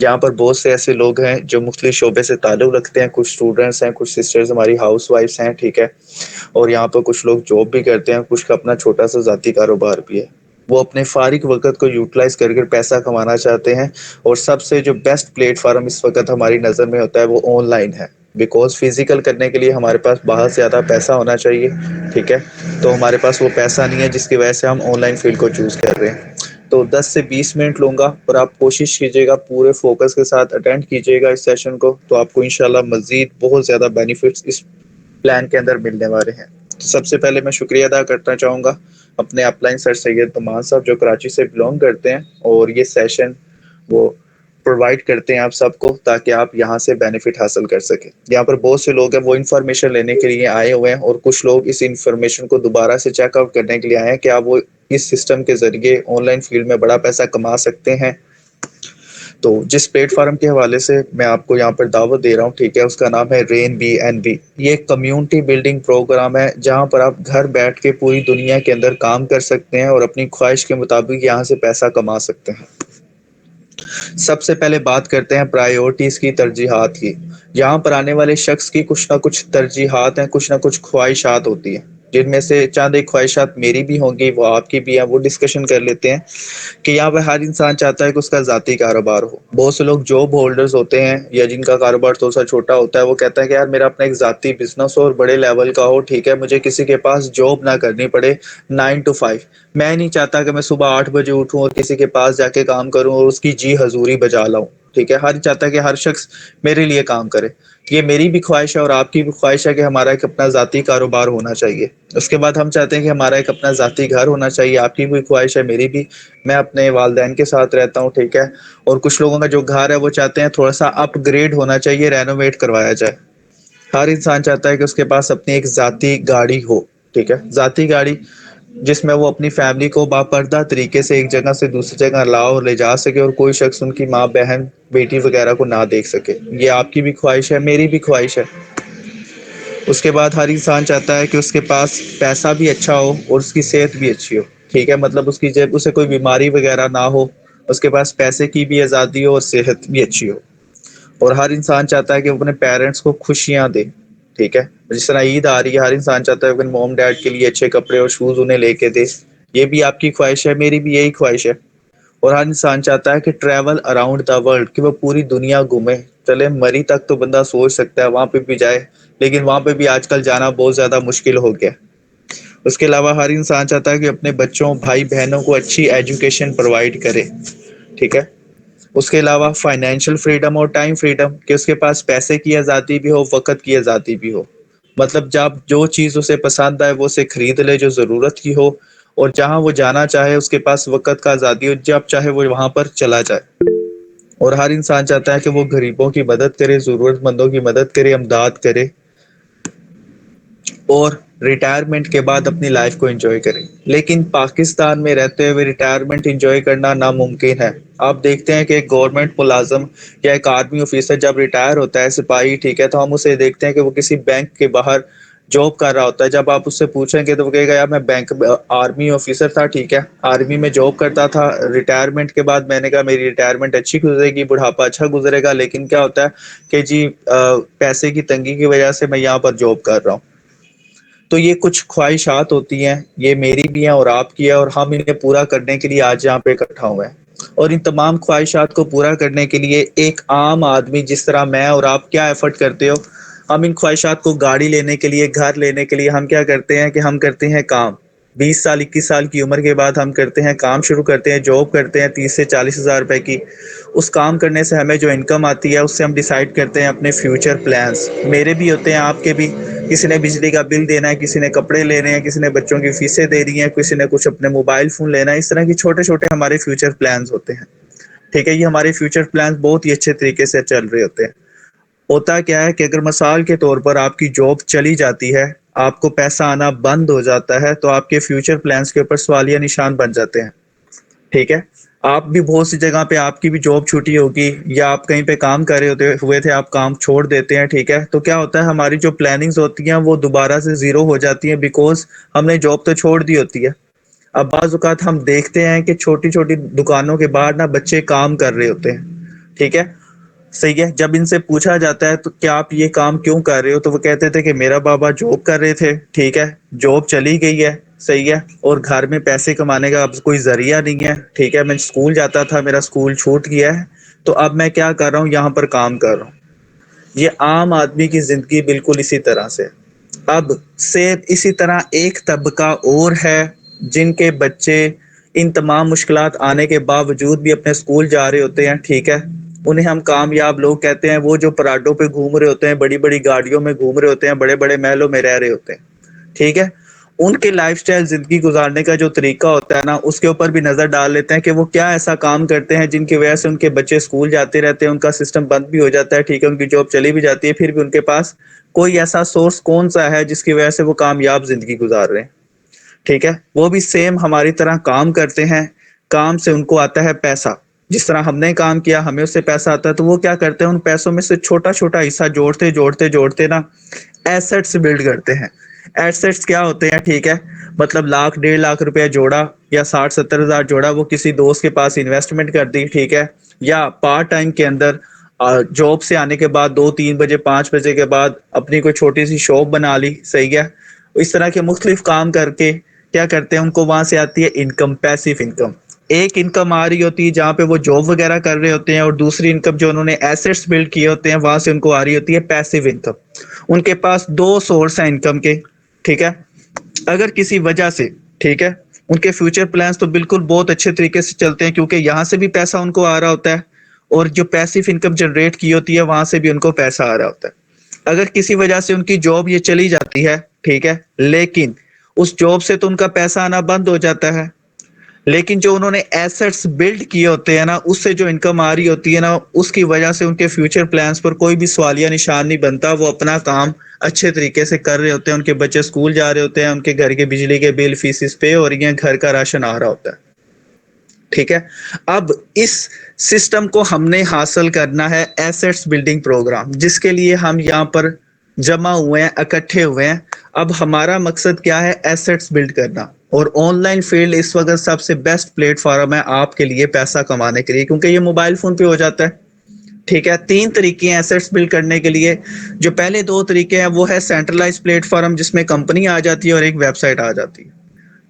جہاں پر بہت سے ایسے لوگ ہیں جو مختلف شعبے سے تعلق رکھتے ہیں. کچھ اسٹوڈنٹس ہیں, کچھ سسٹرز ہماری ہاؤس وائفس ہیں, ٹھیک ہے, اور یہاں پر کچھ لوگ جاب بھی کرتے ہیں, کچھ کا اپنا چھوٹا سا ذاتی کاروبار بھی ہے. وہ اپنے فارغ وقت کو یوٹیلائز کر کے پیسہ کمانا چاہتے ہیں. اور سب سے جو بیسٹ پلیٹ فارم اس وقت ہماری نظر میں ہوتا ہے وہ آن لائن ہے. بیکاز فزیکل کرنے کے لیے ہمارے پاس بہت زیادہ پیسہ ہونا چاہیے, ٹھیک ہے, تو ہمارے پاس وہ پیسہ نہیں ہے جس کی وجہ سے ہم آن لائن فیلڈ کو چوز کر رہے ہیں. تو 10 سے 20 منٹ لوں گا اور آپ کوشش کیجیے گا پورے فوکس کے ساتھ اٹینڈ کیجیے گا اس سیشن کو, تو آپ کو انشاءاللہ مزید بہت زیادہ بینیفٹس اس پلان کے اندر ملنے والے ہیں. سب سے پہلے میں شکریہ ادا کرنا چاہوں گا اپنے اپ لائن سر سید نعمان صاحب جو کراچی سے بلانگ کرتے ہیں, اور یہ سیشن وہ پرووائڈ کرتے ہیں آپ سب کو تاکہ آپ یہاں سے بینیفٹ حاصل کر سکیں. یہاں پر بہت سے لوگ ہیں وہ انفارمیشن لینے کے لیے آئے ہوئے ہیں, اور کچھ لوگ اس انفارمیشن کو دوبارہ سے چیک آؤٹ کرنے کے لیے آئے ہیں کہ آپ وہ اس سسٹم کے ذریعے آن لائن فیلڈ میں بڑا پیسہ کما سکتے ہیں. تو جس پلیٹ فارم کے حوالے سے میں آپ کو یہاں پر دعوت دے رہا ہوں, ٹھیک ہے, اس کا نام ہے رین بی این بی. یہ ایک کمیونٹی بلڈنگ پروگرام ہے جہاں پر آپ گھر بیٹھ کے پوری دنیا کے اندر کام کر سکتے ہیں اور اپنی خواہش کے مطابق یہاں سے پیسہ کما سکتے ہیں. سب سے پہلے بات کرتے ہیں پرائیورٹیز کی, ترجیحات کی. یہاں پر آنے والے شخص کی کچھ نہ کچھ ترجیحات ہیں, کچھ نہ کچھ خواہشات ہوتی ہیں, جن میں سے چند ایک خواہشات میری بھی ہوں گی, وہ آپ کی بھی ہیں, وہ ڈسکشن کر لیتے ہیں. کہ یہاں پہ ہر انسان چاہتا ہے کہ اس کا ذاتی کاروبار ہو. بہت سے لوگ جاب ہولڈرز ہوتے ہیں یا جن کا کاروبار تھوڑا سا چھوٹا ہوتا ہے, وہ کہتا ہے کہ یار میرا اپنا ایک ذاتی بزنس ہو اور بڑے لیول کا ہو, ٹھیک ہے, مجھے کسی کے پاس جاب نہ کرنی پڑے 9 to 5. میں نہیں چاہتا کہ میں صبح 8 بجے اٹھوں اور کسی کے پاس جا کے کام کروں اور اس کی جی حضوری بجا لاؤں, ٹھیک ہے. ہر چاہتا ہے کہ ہر شخص میرے لیے کام کرے. یہ میری بھی خواہش ہے اور آپ کی بھی خواہش ہے کہ ہمارا ایک اپنا ذاتی کاروبار ہونا چاہیے. اس کے بعد ہم چاہتے ہیں کہ ہمارا ایک اپنا ذاتی گھر ہونا چاہیے. آپ کی بھی خواہش ہے, میری بھی. میں اپنے والدین کے ساتھ رہتا ہوں, ٹھیک ہے, اور کچھ لوگوں کا جو گھر ہے وہ چاہتے ہیں تھوڑا سا اپ گریڈ ہونا چاہیے, رینوویٹ کروایا جائے. ہر انسان چاہتا ہے کہ اس کے پاس اپنی ایک ذاتی گاڑی ہو, ٹھیک ہے, ذاتی گاڑی جس میں وہ اپنی فیملی کو باپردہ طریقے سے ایک جگہ سے دوسری جگہ لا اور لے جا سکے, اور کوئی شخص ان کی ماں بہن بیٹی وغیرہ کو نہ دیکھ سکے. یہ آپ کی بھی خواہش ہے, میری بھی خواہش ہے. اس کے بعد ہر انسان چاہتا ہے کہ اس کے پاس پیسہ بھی اچھا ہو اور اس کی صحت بھی اچھی ہو, ٹھیک ہے, مطلب اس کی جب اسے کوئی بیماری وغیرہ نہ ہو, اس کے پاس پیسے کی بھی آزادی ہو اور صحت بھی اچھی ہو. اور ہر انسان چاہتا ہے کہ وہ اپنے پیرنٹس کو خوشیاں دے, ٹھیک ہے. جس طرح عید آ رہی ہے, ہر انسان چاہتا ہے کہ موم ڈیڈ کے لیے اچھے کپڑے اور شوز انہیں لے کے دے. یہ بھی آپ کی خواہش ہے, میری بھی یہی خواہش ہے. اور ہر انسان چاہتا ہے کہ ٹریول اراؤنڈ دا ورلڈ, کہ وہ پوری دنیا گھومے. چلے مری تک تو بندہ سوچ سکتا ہے, وہاں پہ بھی جائے, لیکن وہاں پہ بھی آج کل جانا بہت زیادہ مشکل ہو گیا. اس کے علاوہ ہر انسان چاہتا ہے کہ اپنے بچوں بھائی بہنوں کو اچھی ایجوکیشن پرووائڈ کرے, ٹھیک ہے. اس کے علاوہ فائنینشیل فریڈم اور ٹائم فریڈم, کہ اس کے پاس پیسے کی آزادی بھی ہو, وقت کی آزادی بھی ہو. مطلب جب جو چیز اسے پسند آئے وہ اسے خرید لے جو ضرورت کی ہو, اور جہاں وہ جانا چاہے اس کے پاس وقت کا آزادی ہو, جب چاہے وہ وہاں پر چلا جائے. اور ہر انسان چاہتا ہے کہ وہ غریبوں کی مدد کرے, ضرورت مندوں کی مدد کرے, امداد کرے, اور ریٹائرمنٹ کے بعد اپنی لائف کو انجوائے کریں. لیکن پاکستان میں رہتے ہوئے ریٹائرمنٹ انجوائے کرنا ناممکن ہے. آپ دیکھتے ہیں کہ ایک گورنمنٹ ملازم یا ایک آرمی آفیسر جب ریٹائر ہوتا ہے, سپاہی, ٹھیک ہے, تو ہم اسے دیکھتے ہیں کہ وہ کسی بینک کے باہر جاب کر رہا ہوتا ہے. جب آپ اس سے پوچھیں گے تو وہ کہے گا یار میں بینک آرمی آفیسر تھا, ٹھیک ہے, آرمی میں جاب کرتا تھا, ریٹائرمنٹ کے بعد میں نے کہا میری ریٹائرمنٹ اچھی گزرے گی, بڑھاپا اچھا گزرے گا, لیکن کیا ہوتا ہے کہ جی پیسے کی تنگی کی وجہ سے میں یہاں پر جاب کر رہا ہوں. تو یہ کچھ خواہشات ہوتی ہیں, یہ میری بھی ہیں اور آپ کی ہے, اور ہم انہیں پورا کرنے کے لیے آج یہاں پہ اکٹھا ہوئے ہیں. اور ان تمام خواہشات کو پورا کرنے کے لیے ایک عام آدمی جس طرح میں اور آپ کیا ایفرٹ کرتے ہو, ہم ان خواہشات کو گاڑی لینے کے لیے, گھر لینے کے لیے ہم کیا کرتے ہیں کہ ہم کرتے ہیں کام. 20 سال 21 سال کی عمر کے بعد ہم کرتے ہیں کام, شروع کرتے ہیں, جاب کرتے ہیں 30 سے 40 ہزار روپے کی. اس کام کرنے سے ہمیں جو انکم آتی ہے اس سے ہم ڈیسائیڈ کرتے ہیں اپنے فیوچر پلانس. میرے بھی ہوتے ہیں, آپ کے بھی. کسی نے بجلی کا بل دینا ہے, کسی نے کپڑے لینے ہیں, کسی نے بچوں کی فیسیں دینی ہیں, کسی نے کچھ اپنے موبائل فون لینا ہے. اس طرح کی چھوٹے چھوٹے ہمارے فیوچر پلانس ہوتے ہیں, ٹھیک ہے. یہ ہمارے فیوچر پلانس بہت ہی اچھے طریقے سے چل رہے ہوتے ہیں. ہوتا کیا ہے کہ اگر مثال کے طور پر آپ کی جاب چلی جاتی ہے, آپ کو پیسہ آنا بند ہو جاتا ہے, تو آپ کے فیوچر پلانس کے اوپر سوالیہ نشان بن جاتے ہیں, ٹھیک ہے. آپ بھی بہت سی جگہ پہ آپ کی بھی جاب چھوٹی ہوگی, یا آپ کہیں پہ کام کر رہے ہوئے تھے, آپ کام چھوڑ دیتے ہیں, ٹھیک ہے. تو کیا ہوتا ہے ہماری جو پلاننگز ہوتی ہیں وہ دوبارہ سے زیرو ہو جاتی ہیں, بیکاز ہم نے جاب تو چھوڑ دی ہوتی ہے. اب بعض اوقات ہم دیکھتے ہیں کہ چھوٹی چھوٹی دکانوں کے باہر نا بچے کام کر رہے ہوتے ہیں, ٹھیک ہے صحیح ہے. جب ان سے پوچھا جاتا ہے تو کیا آپ یہ کام کیوں کر رہے ہو تو وہ کہتے تھے کہ میرا بابا جاب کر رہے تھے. ٹھیک ہے جاب چلی گئی ہے صحیح ہے اور گھر میں پیسے کمانے کا اب کوئی ذریعہ نہیں ہے. ٹھیک ہے میں اسکول جاتا تھا میرا اسکول چھوٹ گیا ہے تو اب میں کیا کر رہا ہوں یہاں پر کام کر رہا ہوں. یہ عام آدمی کی زندگی بالکل اسی طرح سے. اب سے اسی طرح ایک طبقہ اور ہے جن کے بچے ان تمام مشکلات آنے کے باوجود بھی اپنے اسکول جا رہے ہوتے ہیں. ٹھیک ہے انہیں ہم کامیاب لوگ کہتے ہیں. وہ جو پراڈوں پہ گھوم رہے ہوتے ہیں بڑی بڑی گاڑیوں میں گھوم رہے ہوتے ہیں بڑے بڑے محلوں میں رہ رہے ہوتے ہیں. ٹھیک ہے ان کے لائف سٹائل زندگی گزارنے کا جو طریقہ ہوتا ہے نا اس کے اوپر بھی نظر ڈال لیتے ہیں کہ وہ کیا ایسا کام کرتے ہیں جن کی وجہ سے ان کے بچے اسکول جاتے رہتے ہیں ان کا سسٹم بند بھی ہو جاتا ہے. ٹھیک ہے ان کی جاب چلی بھی جاتی ہے پھر بھی ان کے پاس کوئی ایسا سورس کون سا ہے جس کی وجہ سے وہ کامیاب زندگی گزار رہے ہیں. ٹھیک ہے وہ بھی سیم ہماری طرح کام کرتے ہیں. کام سے ان کو آتا ہے پیسہ. جس طرح ہم نے کام کیا ہمیں اس سے پیسہ آتا ہے تو وہ کیا کرتے ہیں ان پیسوں میں سے چھوٹا چھوٹا حصہ جوڑتے جوڑتے جوڑتے نا ایسٹس بلڈ کرتے ہیں. ایسٹس کیا ہوتے ہیں ٹھیک ہے مطلب لاکھ 1.5 لاکھ روپے جوڑا یا 60-70 ہزار جوڑا وہ کسی دوست کے پاس انویسٹمنٹ کر دی. ٹھیک ہے یا پارٹ ٹائم کے اندر جاب سے آنے کے بعد 2-3 بجے 5 بجے کے بعد اپنی کوئی چھوٹی سی شاپ بنا لی. صحیح ہے اس طرح کے مختلف کام کر کے کیا کرتے ہیں ان کو وہاں سے آتی ہے انکم پیسو انکم. ایک انکم آ رہی ہوتی ہے جہاں پہ وہ جاب وغیرہ کر رہے ہوتے ہیں اور دوسری انکم جو انہوں نے ایسٹس بلڈ کیے ہوتے ہیں وہاں سے ان کو آ رہی ہوتی ہے پیسو انکم. ان کے پاس 2 سورس ہیں انکم کے. ٹھیک ہے اگر کسی وجہ سے ٹھیک ہے ان کے فیوچر پلانس تو بالکل بہت اچھے طریقے سے چلتے ہیں کیونکہ یہاں سے بھی پیسہ ان کو آ رہا ہوتا ہے اور جو پیسو انکم جنریٹ کی ہوتی ہے وہاں سے بھی ان کو پیسہ آ رہا ہوتا ہے. اگر کسی وجہ سے ان کی جاب یہ چلی جاتی ہے ٹھیک ہے لیکن اس جاب سے تو ان کا پیسہ آنا بند ہو جاتا ہے لیکن جو انہوں نے ایسٹس بلڈ کیے ہوتے ہیں نا اس سے جو انکم آ رہی ہوتی ہے نا اس کی وجہ سے ان کے فیوچر پلانس پر کوئی بھی سوالیہ نشان نہیں بنتا. وہ اپنا کام اچھے طریقے سے کر رہے ہوتے ہیں. ان کے بچے اسکول جا رہے ہوتے ہیں ان کے گھر کے بجلی کے بل فیسز پے اور یہ گھر کا راشن آ رہا ہوتا ہے. ٹھیک ہے اب اس سسٹم کو ہم نے حاصل کرنا ہے ایسٹس بلڈنگ پروگرام جس کے لیے ہم یہاں پر جمع ہوئے ہیں اکٹھے ہوئے ہیں. اب ہمارا مقصد کیا ہے ایسٹس بلڈ کرنا اور آن لائن فیلڈ اس وقت سب سے بیسٹ پلیٹ فارم ہے آپ کے لیے پیسہ کمانے کے لیے کیونکہ یہ موبائل فون پہ ہو جاتا ہے. ٹھیک ہے 3 طریقے ہیں ایسٹس بلڈ کرنے کے لیے. جو پہلے 2 طریقے ہیں وہ ہے سینٹرلائز پلیٹ فارم جس میں کمپنی آ جاتی ہے اور ایک ویب سائٹ آ جاتی ہے.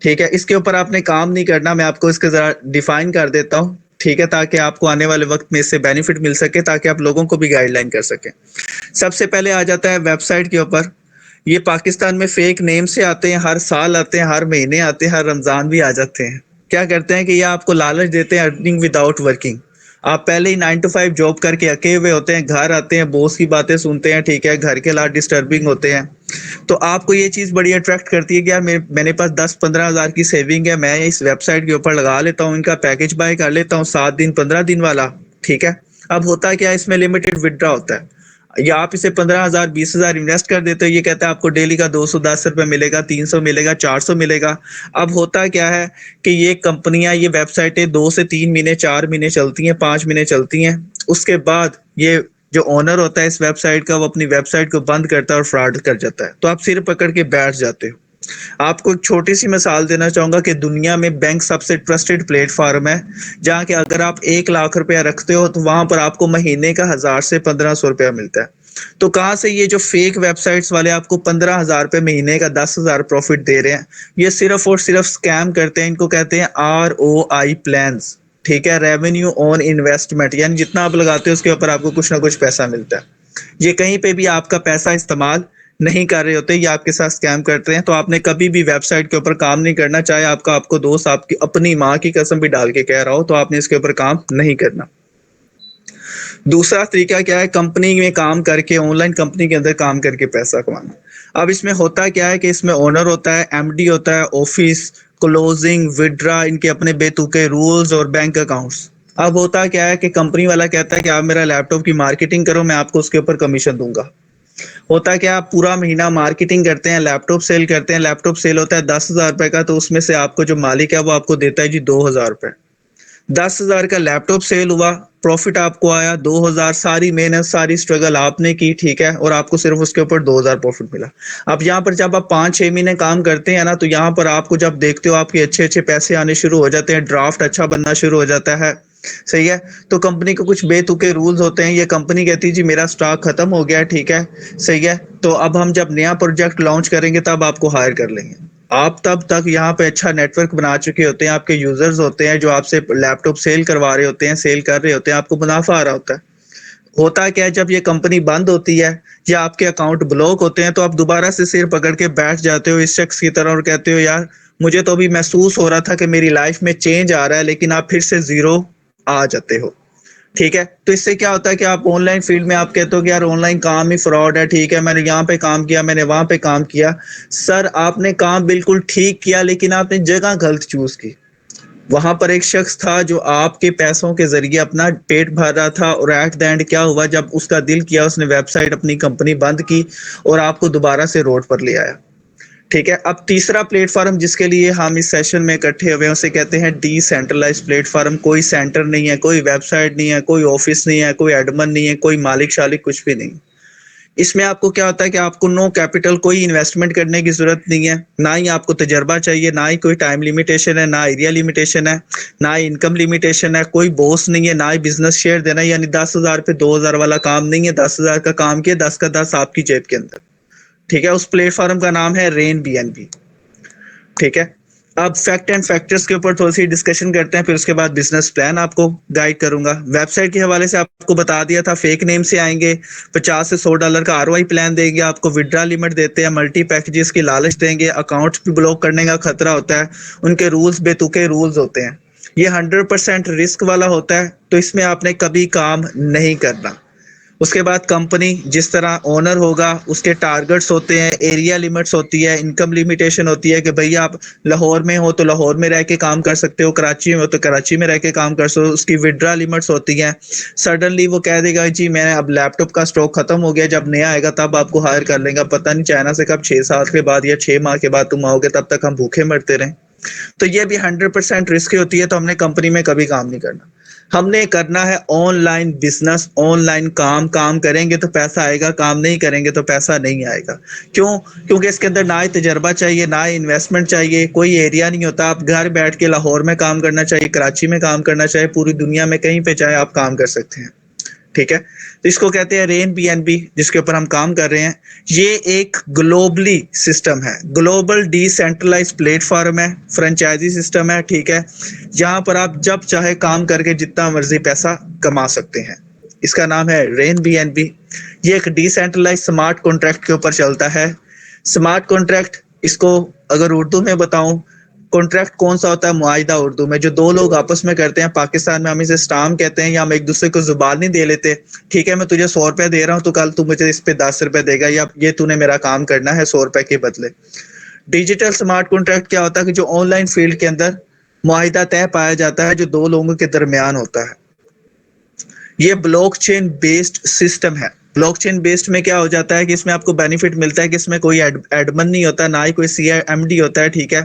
ٹھیک ہے اس کے اوپر آپ نے کام نہیں کرنا میں آپ کو اس کے ذرا ڈیفائن کر دیتا ہوں. ٹھیک ہے تاکہ آپ کو آنے والے وقت میں اس سے بینیفٹ مل سکے تاکہ آپ لوگوں کو بھی گائیڈ لائن کر سکیں. سب سے پہلے آ جاتا ہے ویب سائٹ کے اوپر. یہ پاکستان میں فیک نیم سے آتے ہیں ہر سال آتے ہیں ہر مہینے آتے ہیں ہر رمضان بھی آ جاتے ہیں. کیا کرتے ہیں کہ یہ آپ کو لالچ دیتے ہیں ارننگ وداؤٹ ورکنگ. آپ پہلے ہی 9 to 5 جاب کر کے اکے ہوئے ہوتے ہیں گھر آتے ہیں بوس کی باتیں سنتے ہیں. ٹھیک ہے گھر کے حالات ڈسٹربنگ ہوتے ہیں تو آپ کو یہ چیز بڑی اٹریکٹ کرتی ہے کہ یار میرے پاس 10-15 ہزار کی سیونگ ہے میں اس ویب سائٹ کے اوپر لگا لیتا ہوں ان کا پیکج بائی کر لیتا ہوں 7 دن 15 دن والا. ٹھیک ہے اب ہوتا ہے کیا اس میں لمیٹڈ ودرا ہوتا ہے یا آپ اسے 15,000 20,000 انویسٹ کر دیتے ہو. یہ کہتا ہے آپ کو ڈیلی کا 210 روپے ملے گا 300 ملے گا 400 ملے گا. اب ہوتا کیا ہے کہ یہ کمپنیاں یہ ویب سائٹیں 2 سے 3 مہینے 4 مہینے چلتی ہیں 5 مہینے چلتی ہیں. اس کے بعد یہ جو اونر ہوتا ہے اس ویب سائٹ کا وہ اپنی ویب سائٹ کو بند کرتا ہے اور فراڈ کر جاتا ہے. تو آپ سر پکڑ کے بیٹھ جاتے ہو. آپ کو ایک چھوٹی سی مثال دینا چاہوں گا کہ دنیا میں بینک سب سے ٹرسٹڈ پلیٹ فارم ہے جہاں کہ اگر آپ 1 لاکھ روپیہ رکھتے ہو تو وہاں پر آپ کو مہینے کا 1,000 سے 1,500 روپیہ ملتا ہے. تو کہاں سے یہ جو فیک ویب سائٹس والے آپ کو 15,000 روپے مہینے کا 10,000 پروفٹ دے رہے ہیں. یہ صرف اور صرف اسکیم کرتے ہیں. ان کو کہتے ہیں ROI پلانس. ٹھیک ہے ریونیو آن انویسٹمنٹ یعنی جتنا آپ لگاتے ہو اس کے اوپر آپ کو کچھ نہ کچھ پیسہ ملتا ہے. یہ کہیں پہ بھی آپ کا پیسہ استعمال نہیں کر رہے ہوتے یہ آپ کے ساتھ اسکیم کرتے ہیں. تو آپ نے کبھی بھی ویب سائٹ کے اوپر کام نہیں کرنا چاہے آپ کو دوست آپ کی اپنی ماں کی قسم بھی ڈال کے کہہ رہا ہو تو آپ نے اس کے اوپر کام نہیں کرنا. دوسرا طریقہ کیا ہے کمپنی میں کام کر کے آن لائن کمپنی کے اندر کام کر کے پیسہ کمانا. اب اس میں ہوتا کیا ہے کہ اس میں اونر ہوتا ہے MD ہوتا ہے آفس کلوزنگ ودرا ان کے اپنے بے تکے رولز اور بینک اکاؤنٹس. اب ہوتا کیا ہے کہ کمپنی والا کہتا ہے کہ آپ میرا لیپ ٹاپ کی مارکیٹنگ کرو میں آپ کو اس کے اوپر کمیشن دوں گا. ہوتا ہے کہ آپ پورا مہینہ مارکیٹنگ کرتے ہیں لیپ ٹاپ سیل کرتے ہیں لیپ ٹاپ سیل ہوتا ہے 10,000 روپے کا تو اس میں سے آپ کو جو مالک ہے وہ آپ کو دیتا ہے جی 2,000 روپے. 10,000 کا لیپ ٹاپ سیل ہوا پروفٹ آپ کو آیا 2,000 ساری محنت ساری اسٹرگل آپ نے کی. ٹھیک ہے اور آپ کو صرف اس کے اوپر 2,000 پروفٹ ملا. اب یہاں پر جب آپ 5-6 مہینے کام کرتے ہیں نا تو یہاں پر آپ کو جب دیکھتے ہو آپ کے اچھے اچھے پیسے آنے شروع ہو جاتے ہیں ڈرافٹ اچھا بننا شروع ہو جاتا ہے. صحیح ہے. تو کمپنی کو کچھ بے تکے رولز ہوتے ہیں. یہ کمپنی کہتی ہے جی میرا سٹاک ختم ہو گیا, ٹھیک ہے, صحیح ہے, تو اب ہم جب نیا پروجیکٹ لانچ کریں گے تب آپ کو ہائر کر لیں گے. آپ تب تک یہاں پہ اچھا نیٹ ورک بنا چکے ہوتے ہیں, آپ کے یوزرز ہوتے ہیں جو آپ سے لیپ ٹاپ سیل کروا رہے ہوتے ہیں, سیل کر رہے ہوتے ہیں, آپ کو منافع آ رہا ہوتا ہے. ہوتا کیا ہے, جب یہ کمپنی بند ہوتی ہے یا آپ کے اکاؤنٹ بلاک ہوتے ہیں تو آپ دوبارہ سے سر پکڑ کے بیٹھ جاتے ہو اس شخص کی طرح اور کہتے ہو یار مجھے تو ابھی محسوس ہو رہا تھا کہ میری لائف میں چینج آ رہا ہے, لیکن آپ پھر سے زیرو آ جاتے ہو. ٹھیک ہے, تو اس سے کیا ہوتا ہے کہ آپ آن لائن فیلڈ میں آپ کہتے ہو کہ یار on line com he fraud ہے, ٹھیک ہے, میں نے یہاں پہ کام کیا, میں نے وہاں پہ کام کیا. سر آپ نے کام بالکل ٹھیک کیا لیکن آپ نے جگہ غلط چوز کی. وہاں پر ایک شخص تھا جو آپ کے پیسوں کے ذریعے اپنا پیٹ بھر رہا تھا, اور ایٹ دا اینڈ کیا ہوا, جب اس کا دل کیا اس نے ویب سائٹ اپنی کمپنی بند کی اور آپ کو دوبارہ سے روڈ پر لے آیا. ٹھیک ہے, اب تیسرا پلیٹ فارم جس کے لیے ہم اس سیشن میں اکٹھے ہوئے ہیں اسے کہتے ہیں ڈی سینٹرلائز پلیٹ فارم. کوئی سینٹر نہیں ہے, کوئی ویب سائٹ نہیں ہے, کوئی آفس نہیں ہے, کوئی ایڈمن نہیں ہے, کوئی مالک شالک کچھ بھی نہیں. اس میں آپ کو کیا ہوتا ہے کہ آپ کو نو کیپٹل, کوئی انویسٹمنٹ کرنے کی ضرورت نہیں ہے, نہ ہی آپ کو تجربہ چاہیے, نہ ہی کوئی ٹائم لمیٹیشن ہے, نہ ایریا لمیٹیشن ہے, نہ ہی انکم لمیٹیشن ہے, کوئی بوس نہیں ہے, نہ ہی بزنس شیئر دینا, یعنی 10,000 پہ 2,000 والا کام نہیں ہے. 10,000 کا کام کیا, 10 کا 10 آپ کی جیب کے اندر. ٹھیک ہے, اس پلیٹ فارم کا نام ہے رین بی این بی. ٹھیک ہے, اب فیکٹ اینڈ فیکٹرز کے اوپر تھوڑی سی ڈسکشن کرتے ہیں, پھر اس کے بعد بزنس پلان آپ کو گائیڈ کروں گا. ویب سائٹ کے حوالے سے آپ کو بتا دیا تھا, فیک نیم سے آئیں گے, $50 سے $100 کا ROI پلان دیں گے, آپ کو ودرا لمٹ دیتے ہیں, ملٹی پیکجز کی لالچ دیں گے, اکاؤنٹ بھی بلاک کرنے کا خطرہ ہوتا ہے, ان کے رولز بے تکے رولز ہوتے ہیں. یہ 100% رسک والا ہوتا ہے, تو اس میں آپ نے کبھی کام نہیں کرنا. اس کے بعد کمپنی جس طرح اونر ہوگا اس کے ٹارگٹس ہوتے ہیں, ایریا لمٹس ہوتی ہے, انکم لمیٹیشن ہوتی ہے کہ بھئی آپ لاہور میں ہو تو لاہور میں رہ کے کام کر سکتے ہو, کراچی میں ہو تو کراچی میں رہ کے کام کر سکتے ہو. اس کی ودرا لمٹس ہوتی ہیں. سڈنلی وہ کہہ دے گا جی میں اب لیپ ٹاپ کا اسٹاک ختم ہو گیا, جب نیا آئے گا تب آپ کو ہائر کر لیں گا. پتہ نہیں چائنا سے کب 6 سال کے بعد یا 6 ماہ کے بعد تم آؤ گے, تب تک ہم بھوکے مرتے رہیں. تو یہ بھی 100% رسک ہوتی ہے, تو ہم نے کمپنی میں کبھی کام نہیں کرنا. ہم نے کرنا ہے online business, online کام کریں گے تو پیسہ آئے گا, کام نہیں کریں گے تو پیسہ نہیں آئے گا. کیوں؟ کیونکہ اس کے اندر نہ ہی تجربہ چاہیے, نہ ہی انویسٹمنٹ چاہیے, کوئی ایریا نہیں ہوتا. آپ گھر بیٹھ کے لاہور میں کام کرنا چاہیے, کراچی میں کام کرنا چاہیے, پوری دنیا میں کہیں پہ چاہے آپ کام کر سکتے ہیں. ٹھیک ہے, تو اس کو کہتے ہیں رین بی این بی, جس کے اوپر ہم کام کر رہے ہیں. یہ ایک گلوبلی سسٹم ہے, global decentralize platform ہے, فرنچائزی سسٹم ہے. ٹھیک ہے, جہاں پر آپ جب چاہے کام کر کے جتنا مرضی پیسہ کما سکتے ہیں. اس کا نام ہے رین بی این بی. یہ ایک ڈی سینٹرلائز سمارٹ کانٹریکٹ کے اوپر چلتا ہے. سمارٹ کانٹریکٹ, اس کو اگر اردو میں بتاؤں, کانٹریکٹ کون سا ہوتا ہے؟ معاہدہ اردو میں, جو دو لوگ آپس میں کرتے ہیں. پاکستان میں ہم اسے اسٹام کہتے ہیں, یا ہم ایک دوسرے کو زبان نہیں دے لیتے. ٹھیک ہے, میں تجھے $100 دے رہا ہوں تو کل تو مجھے اس پہ $10 دے گا, یا یہ تو نے میرا کام کرنا ہے $100 کے بدلے. ڈیجیٹل سمارٹ کانٹریکٹ کیا ہوتا ہے کہ جو آن لائن فیلڈ کے اندر معاہدہ طے پایا جاتا ہے جو دو لوگوں کے درمیان ہوتا ہے. یہ بلاک چین بیسڈ سسٹم ہے. بلاک چین بیسڈ میں کیا ہو جاتا ہے کہ اس میں آپ کو بینیفٹ ملتا ہے کہ اس میں کوئی ایڈمن نہیں ہوتا, نہ ہی کوئی CMD ہوتا ہے. ٹھیک ہے,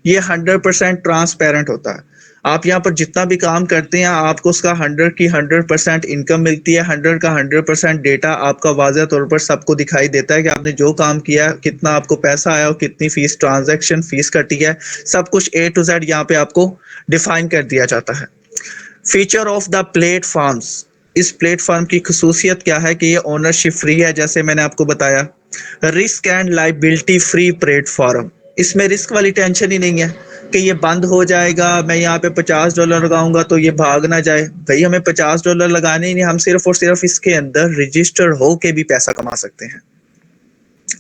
یہ 100% ٹرانسپیرنٹ ہوتا ہے. آپ یہاں پر جتنا بھی کام کرتے ہیں آپ کو اس کا 100 کی 100% انکم ملتی ہے. 100 کا 100% ڈیٹا آپ کا واضح طور پر سب کو دکھائی دیتا ہے کہ آپ نے جو کام کیا, کتنا آپ کو پیسہ آیا اور کتنی فیس, ٹرانزیکشن فیس کٹی ہے, سب کچھ A to Z یہاں پہ آپ کو ڈیفائن کر دیا جاتا ہے. Feature of the platforms, اس پلیٹ فارم کی خصوصیت کیا ہے کہ یہ اونرشپ فری ہے, جیسے میں نے آپ کو بتایا. Risk and liability free platform, اس میں رسک والی ٹینشن ہی نہیں ہے کہ یہ بند ہو جائے گا, میں یہاں پہ $50 لگاؤں گا تو یہ بھاگ نہ جائے. بھائی ہمیں $50 لگانے ہی نہیں, ہم صرف اور صرف اس کے اندر رجسٹر ہو کے بھی پیسہ کما سکتے ہیں.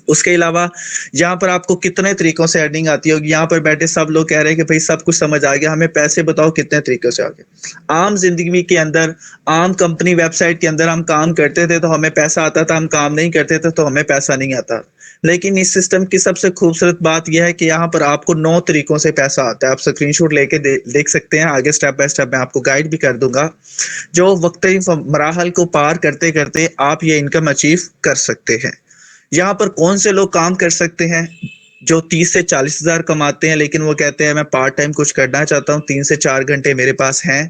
اس کے علاوہ یہاں پر آپ کو کتنے طریقوں سے ارننگ آتی ہوگی. یہاں پر بیٹھے سب لوگ کہہ رہے ہیں کہ بھائی سب کچھ سمجھ آ گیا, ہمیں پیسے بتاؤ کتنے طریقوں سے آگے. عام زندگی کے اندر, عام کمپنی ویب سائٹ کے اندر ہم کام کرتے تھے تو ہمیں پیسہ آتا تھا, ہم کام نہیں کرتے تھے تو ہمیں پیسہ نہیں آتا. لیکن اس سسٹم کی سب سے خوبصورت بات یہ ہے کہ یہاں پر آپ کو 9 طریقوں سے پیسہ آتا ہے. آپ اسکرین شاٹ لے کے دیکھ سکتے ہیں, آگے سٹیپ بائی سٹیپ میں آپ کو گائیڈ بھی کر دوں گا. جو وقتی مراحل کو پار کرتے کرتے آپ یہ انکم اچیو کر سکتے ہیں. یہاں پر کون سے لوگ کام کر سکتے ہیں؟ جو 30 سے 40 ہزار کماتے ہیں لیکن وہ کہتے ہیں میں پارٹ ٹائم کچھ کرنا چاہتا ہوں, 3 سے 4 گھنٹے میرے پاس ہیں.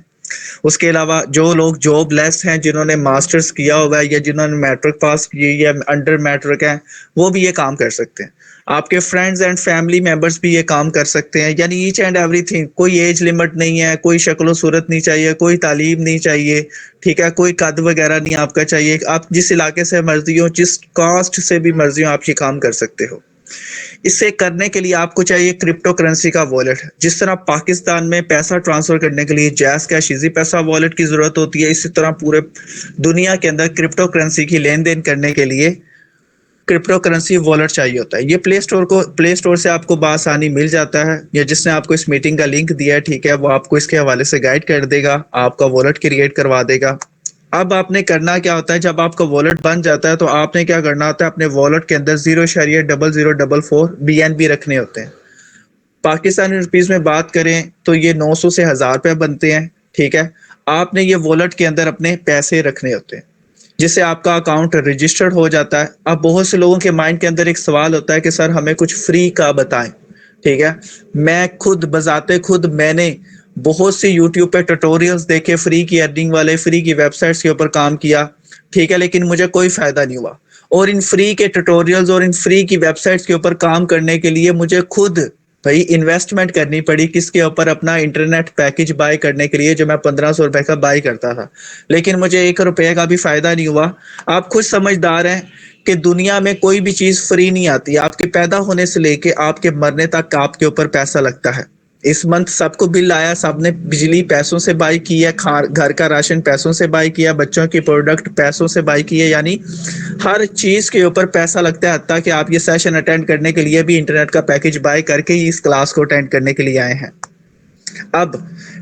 اس کے علاوہ جو لوگ جاب لیس ہیں, جنہوں نے ماسٹرز کیا ہوا ہے یا جنہوں نے میٹرک پاس کی یا انڈر میٹرک ہیں, وہ بھی یہ کام کر سکتے ہیں. آپ کے فرینڈز اینڈ فیملی ممبرس بھی یہ کام کر سکتے ہیں، یعنی ایچ اینڈ ایوری تھنگ. کوئی ایج لمٹ نہیں ہے، کوئی شکل و صورت نہیں چاہیے، کوئی تعلیم نہیں چاہیے، ٹھیک ہے، کوئی قد وغیرہ نہیں آپ کا چاہیے. آپ جس علاقے سے مرضی ہو، جس کاسٹ سے بھی مرضی ہو، آپ یہ کام کر سکتے ہو. اس سے کرنے کے لیے آپ کو چاہیے کرپٹو کرنسی کا والیٹ. جس طرح پاکستان میں پیسہ ٹرانسفر کرنے کے لیے جیز کیش ایزی پیسہ والیٹ کی ضرورت ہوتی ہے، اسی طرح پورے دنیا کے اندر کرپٹو کرنسی کی لین دین کرنے کے لیے کرپٹو کرنسی والیٹ چاہیے ہوتا ہے. یہ پلے اسٹور سے آپ کو بآسانی مل جاتا ہے، یا جس نے آپ کو اس میٹنگ کا لنک دیا ہے، ٹھیک ہے، وہ آپ کو اس کے حوالے سے گائیڈ کر دے گا، آپ کا والیٹ کریٹ کروا دے گا. اب آپ نے کرنا کیا ہوتا ہے، جب آپ کا والیٹ بن جاتا ہے تو آپ نے کیا کرنا ہوتا ہے، اپنے والیٹ کے اندر 0.0044 BNB رکھنے ہوتے ہیں. پاکستانی روپیز میں بات کریں تو یہ 900 سے 1000 روپے بنتے ہیں، ٹھیک ہے. آپ نے یہ والیٹ کے اندر اپنے پیسے رکھنے ہوتے ہیں، جس سے آپ کا اکاؤنٹ رجسٹرڈ ہو جاتا ہے. اب بہت سے لوگوں کے مائنڈ کے اندر ایک سوال ہوتا ہے کہ سر ہمیں کچھ فری کا بتائیں، ٹھیک ہے. میں خود بذات خود میں نے بہت سی یوٹیوب پہ ٹیوٹوریلز دیکھے، فری کی ارننگ والے، فری کی ویب سائٹس کے اوپر کام کیا، ٹھیک ہے، لیکن مجھے کوئی فائدہ نہیں ہوا. اور ان فری کے ٹیوٹوریلز اور ان فری کی ویب سائٹس کے اوپر کام کرنے کے لیے مجھے خود بھائی انویسٹمنٹ کرنی پڑی. کس کے اوپر؟ اپنا انٹرنیٹ پیکج بائی کرنے کے لیے، جو میں 1500 روپے کا بائی کرتا تھا، لیکن مجھے 1 روپے کا بھی فائدہ نہیں ہوا. آپ خود سمجھدار ہیں کہ دنیا میں کوئی بھی چیز فری نہیں آتی. آپ کے پیدا ہونے سے لے کے آپ کے مرنے تک آپ کے اوپر پیسہ لگتا ہے. اس منتھ سب کو بل آیا، سب نے بجلی پیسوں سے بائی کی ہے، گھر کا راشن پیسوں سے بائی کیا، بچوں کی پروڈکٹ پیسوں سے بائی کی ہے. یعنی ہر چیز کے اوپر پیسہ لگتا ہے، حتیٰ کہ آپ یہ سیشن اٹینڈ کرنے کے لیے بھی انٹرنیٹ کا پیکج بائی کر کے ہی اس کلاس کو اٹینڈ کرنے کے لیے آئے ہیں. اب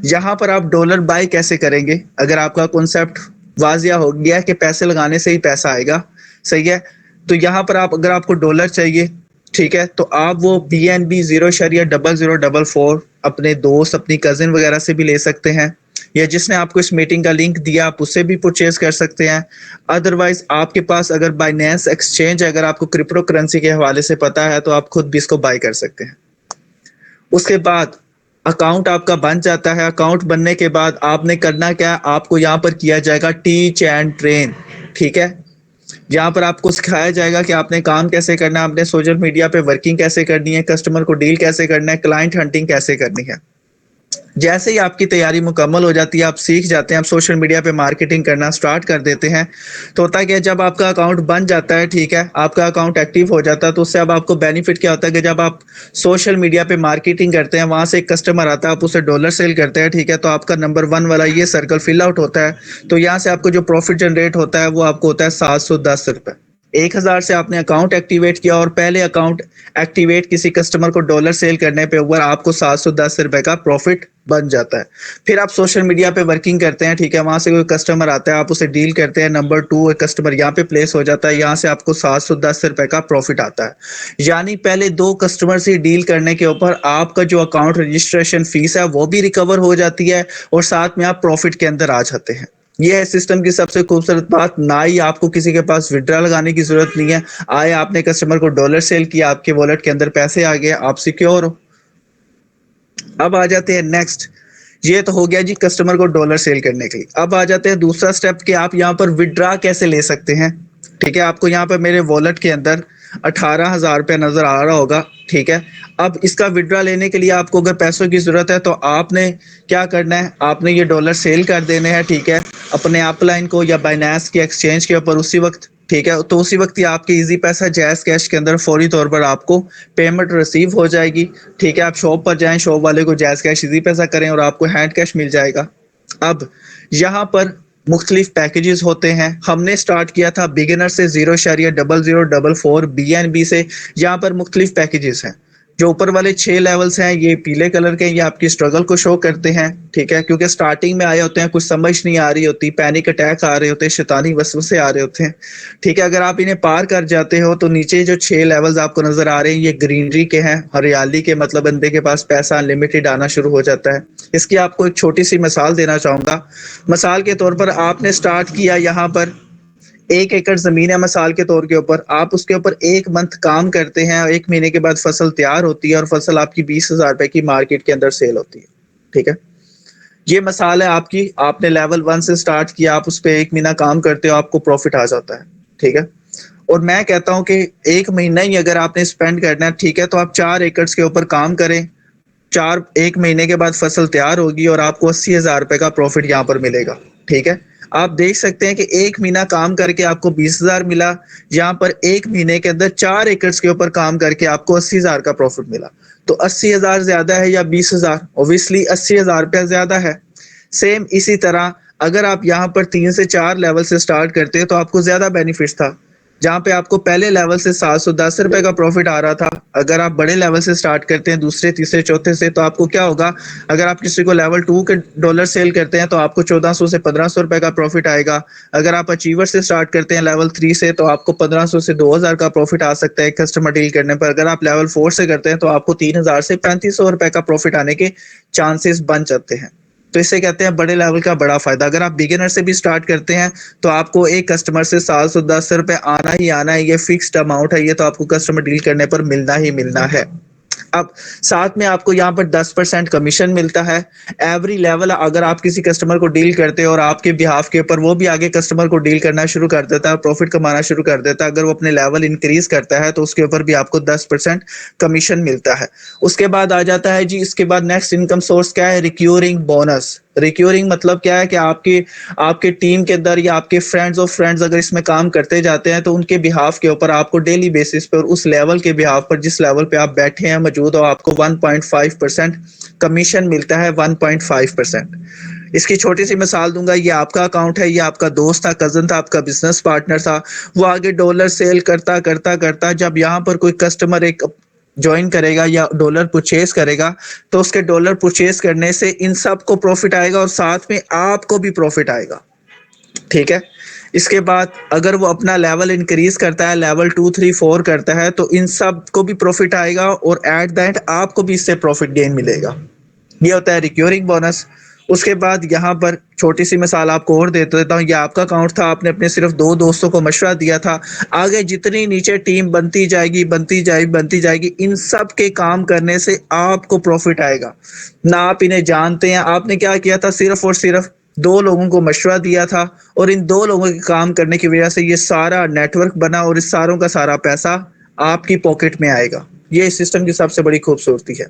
یہاں پر آپ ڈالر بائی کیسے کریں گے؟ اگر آپ کا کنسپٹ واضح ہو گیا کہ پیسے لگانے سے ہی پیسہ آئے گا، صحیح ہے، تو یہاں پر اگر آپ کو ڈالر چاہیے، ٹھیک ہے، تو آپ وہ BNB 0.0044 اپنے دوست، اپنی کزن وغیرہ سے بھی لے سکتے ہیں، یا جس نے آپ کو اس میٹنگ کا لنک دیا آپ اس سے بھی پرچیز کر سکتے ہیں. ادروائز آپ کے پاس اگر بائنینس ایکسچینج اگر آپ کو کرپٹو کرنسی کے حوالے سے پتا ہے تو آپ خود بھی اس کو بائی کر سکتے ہیں. اس کے بعد اکاؤنٹ آپ کا بن جاتا ہے. اکاؤنٹ بننے کے بعد آپ نے کرنا کیا؟ آپ کو یہاں پر کیا جائے گا ٹیچ اینڈ ٹرین، ٹھیک ہے. یہاں پر آپ کو سکھایا جائے گا کہ آپ نے کام کیسے کرنا ہے، آپ نے سوشل میڈیا پہ ورکنگ کیسے کرنی ہے، کسٹمر کو ڈیل کیسے کرنا ہے، کلائنٹ ہنٹنگ کیسے کرنی ہے. جیسے ہی آپ کی تیاری مکمل ہو جاتی ہے، آپ سیکھ جاتے ہیں، آپ سوشل میڈیا پہ مارکیٹنگ کرنا سٹارٹ کر دیتے ہیں، تو ہوتا ہے کہ جب آپ کا اکاؤنٹ بن جاتا ہے، ٹھیک ہے، آپ کا اکاؤنٹ ایکٹیو ہو جاتا ہے، تو اس سے اب آپ کو بینیفٹ کیا ہوتا ہے کہ جب آپ سوشل میڈیا پہ مارکیٹنگ کرتے ہیں، وہاں سے ایک کسٹمر آتا ہے، آپ اسے ڈالر سیل کرتے ہیں، ٹھیک ہے، تو آپ کا نمبر 1 والا یہ سرکل فل آؤٹ ہوتا ہے. تو یہاں سے آپ کو جو پروفٹ جنریٹ ہوتا ہے وہ آپ کو ہوتا ہے 710 روپے. 1000 سے آپ نے اکاؤنٹ ایکٹیویٹ کیا، اور پہلے اکاؤنٹ ایکٹیویٹ کسی کسٹمر کو ڈالر سیل کرنے پہ اوپر آپ کو 710 روپے کا پروفٹ بن جاتا ہے. پھر آپ سوشل میڈیا پہ ورکنگ کرتے ہیں، ٹھیک ہے، وہاں سے کوئی کسٹمر آتا ہے، آپ اسے ڈیل کرتے ہیں، نمبر 2 کسٹمر یہاں پہ پلیس ہو جاتا ہے، یہاں سے آپ کو 710 روپے کا پروفٹ آتا ہے. یعنی پہلے 2 کسٹمر سے ڈیل کرنے کے اوپر آپ کا جو اکاؤنٹ رجسٹریشن فیس ہے وہ بھی ریکور ہو جاتی ہے، اور ساتھ میں آپ پروفٹ کے اندر آ جاتے ہیں. یہ ہے سسٹم کی سب سے خوبصورت بات. نہ ہی آپ کو کسی کے پاس وڈرا لگانے کی ضرورت نہیں ہے. آئے آپ نے کسٹمر کو ڈالر سیل کیا، آپ کے والیٹ کے اندر پیسے آ گئے، آپ سیکیور ہو. اب آ جاتے ہیں نیکسٹ. یہ تو ہو گیا جی کسٹمر کو ڈالر سیل کرنے کے لیے. اب آ جاتے ہیں دوسرا سٹیپ کہ آپ یہاں پر وڈرا کیسے لے سکتے ہیں. ٹھیک ہے، آپ کو یہاں پہ میرے والیٹ کے اندر 18,000 روپے نظر آ رہا ہوگا. ٹھیک ہے، اب اس کا وڈرا لینے کے لیے آپ کو اگر پیسوں کی ضرورت ہے تو آپ نے کیا کرنا ہے، آپ نے یہ ڈالر سیل کر دینے ہیں. ٹھیک ہے، اپنے اپ لائن کو یا بائنانس کے ایکسچینج کے اوپر اسی وقت. ٹھیک ہے، تو اسی وقت ہی آپ کے ایزی پیسہ جیز کیش کے اندر فوری طور پر آپ کو پیمنٹ ریسیو ہو جائے گی. ٹھیک ہے، آپ شاپ پر جائیں، شاپ والے کو جیز کیش ایزی پیسہ کریں اور آپ کو ہینڈ کیش مل جائے گا. اب یہاں پر مختلف پیکیجز ہوتے ہیں. ہم نے سٹارٹ کیا تھا بگنر سے 0.0044 BNB سے. یہاں پر مختلف پیکیجز ہیں. جو اوپر والے 6 لیولز ہیں یہ پیلے کلر کے، یہ آپ کی اسٹرگل کو شو کرتے ہیں. ٹھیک ہے، کیونکہ سٹارٹنگ میں آئے ہوتے ہیں، کچھ سمجھ نہیں آ رہی ہوتی، پینک اٹیک آ رہے ہوتے ہیں، شیطانی وسوسے آ رہے ہوتے ہیں. ٹھیک ہے، اگر آپ انہیں پار کر جاتے ہو تو نیچے جو 6 لیولز آپ کو نظر آ رہے ہیں یہ گرینری کے ہیں، ہریالی کے، مطلب بندے کے پاس پیسہ انلمیٹڈ آنا شروع ہو جاتا ہے. اس کی آپ کو ایک چھوٹی سی مثال دینا چاہوں گا. مثال کے طور پر آپ نے سٹارٹ کیا یہاں پر 1 ایکڑ زمین ہے مثال کے طور کے اوپر، آپ اس کے اوپر 1 منتھ کام کرتے ہیں، اور 1 مہینے کے بعد فصل تیار ہوتی ہے، اور فصل آپ کی 20,000 روپے کی مارکیٹ کے اندر سیل ہوتی ہے. ٹھیک ہے، یہ مثال ہے آپ کی. آپ نے لیول 1 سے سٹارٹ کیا، آپ اس پہ 1 مہینہ کام کرتے ہو، آپ کو پروفٹ آ جاتا ہے. ٹھیک ہے، اور میں کہتا ہوں کہ ایک مہینہ ہی اگر آپ نے اسپینڈ کرنا ہے ٹھیک ہے، تو آپ 4 ایکڑ کے اوپر کام کریں، ایک مہینے کے بعد فصل تیار ہوگی اور آپ کو 80,000 روپے کا پروفٹ یہاں پر ملے گا. ٹھیک ہے، آپ دیکھ سکتے ہیں کہ ایک مہینہ کام کر کے آپ کو 20,000 ملا، یہاں پر ایک مہینے کے اندر 4 ایکڑ کے اوپر کام کر کے آپ کو 80,000 کا پروفٹ ملا. تو 80,000 زیادہ ہے یا 20,000؟ اوبیسلی 80,000 روپیہ زیادہ ہے. سیم اسی طرح اگر آپ یہاں پر 3 سے 4 لیول سے سٹارٹ کرتے ہیں تو آپ کو زیادہ بینیفٹس تھا. جہاں پہ آپ کو پہلے لیول سے 710 روپے کا پروفٹ آ رہا تھا، اگر آپ بڑے لیول سے سٹارٹ کرتے ہیں دوسرے تیسرے چوتھے سے، تو آپ کو کیا ہوگا؟ اگر آپ کسی کو لیول 2 کے ڈالر سیل کرتے ہیں تو آپ کو 1400 سے 1500 روپے کا پروفٹ آئے گا. اگر آپ اچیور سے سٹارٹ کرتے ہیں لیول 3 سے تو آپ کو 1500 سے 2000 کا پروفٹ آ سکتا ہے کسٹمر ڈیل کرنے پر. اگر آپ لیول 4 سے کرتے ہیں تو آپ کو 3000 سے 3500 روپے کا پروفٹ آنے کے چانسز بن جاتے ہیں. تو اسے کہتے ہیں بڑے لیول کا بڑا فائدہ. اگر آپ بگنر سے بھی سٹارٹ کرتے ہیں تو آپ کو ایک کسٹمر سے 710 روپے آنا ہی آنا ہے، یہ فکسڈ اماؤنٹ ہے، یہ تو آپ کو کسٹمر ڈیل کرنے پر ملنا ہی ملنا ہے. اب ساتھ میں آپ کو یہاں پر 10% کمیشن ملتا ہے ایوری لیول. اگر آپ کسی کسٹمر کو ڈیل کرتے ہیں اور آپ کے بہاف کے اوپر وہ بھی آگے کسٹمر کو ڈیل کرنا شروع کر دیتا ہے، پروفٹ کمانا شروع کر دیتا ہے، اگر وہ اپنے لیول انکریز کرتا ہے تو اس کے اوپر بھی آپ کو 10% کمیشن ملتا ہے. اس کے بعد آ جاتا ہے جی، اس کے بعد نیکسٹ انکم سورس کیا ہے؟ ریکیورنگ بونس. ریکیورنگ مطلب کیا ہے کہ آپ کے ٹیم کے اندر یا آپ کے فرینڈز آف فرینڈز اگر اس میں کام کرتے جاتے ہیں تو ان کے بہاف کے اوپر آپ کو ڈیلی بیسس پر اس لیول کے بہاف پر جس لیول پہ آپ بیٹھے ہیں موجود ہو، آپ کو 1.5% کمیشن ملتا ہے. 1.5%. اس کی چھوٹی سی مثال دوں گا، یہ آپ کا اکاؤنٹ ہے، یہ آپ کا دوست تھا، کزن تھا، آپ کا بزنس پارٹنر تھا، وہ آگے ڈالر سیل کرتا کرتا کرتا جب یہاں پر کوئی کسٹمر ایک جوائن کرے گا یا ڈالر پرچیز کرے گا تو اس کے ڈالر پرچیز کرنے سے ان سب کو پروفٹ آئے گا اور ساتھ میں آپ کو بھی پروفٹ آئے گا. ٹھیک ہے، اس کے بعد اگر وہ اپنا لیول انکریز کرتا ہے، لیول 2 3 4 کرتا ہے تو ان سب کو بھی پروفٹ آئے گا اور ایٹ دا اینڈ آپ کو بھی اس سے پروفٹ گین ملے گا. یہ ہوتا ہے ریکیورنگ بونس. اس کے بعد یہاں پر چھوٹی سی مثال آپ کو اور دے دیتا ہوں. یہ آپ کا اکاؤنٹ تھا، آپ نے اپنے صرف 2 دوستوں کو مشورہ دیا تھا، آگے جتنی نیچے ٹیم بنتی جائے گی بنتی جائے گی بنتی جائے گی، ان سب کے کام کرنے سے آپ کو پروفٹ آئے گا. نہ آپ انہیں جانتے ہیں، آپ نے کیا کیا تھا؟ صرف اور صرف 2 لوگوں کو مشورہ دیا تھا اور ان 2 لوگوں کے کام کرنے کی وجہ سے یہ سارا نیٹ ورک بنا اور اس ساروں کا سارا پیسہ آپ کی پاکٹ میں آئے گا. یہ اس سسٹم کی سب سے بڑی خوبصورتی ہے.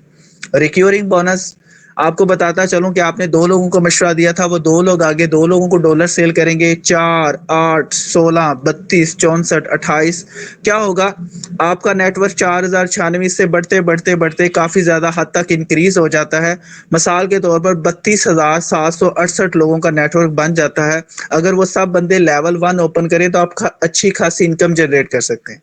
ریکیورنگ بونس آپ کو بتاتا چلوں کہ آپ نے 2 لوگوں کو مشورہ دیا تھا، وہ 2 لوگ آگے 2 لوگوں کو ڈالر سیل کریں گے. 4 8 16 32 64 28 کیا ہوگا؟ آپ کا نیٹ ورک 4096 سے بڑھتے بڑھتے بڑھتے کافی زیادہ حد تک انکریز ہو جاتا ہے. مثال کے طور پر 32,768 لوگوں کا نیٹ ورک بن جاتا ہے. اگر وہ سب بندے لیول 1 اوپن کریں تو آپ اچھی خاصی انکم جنریٹ کر سکتے ہیں.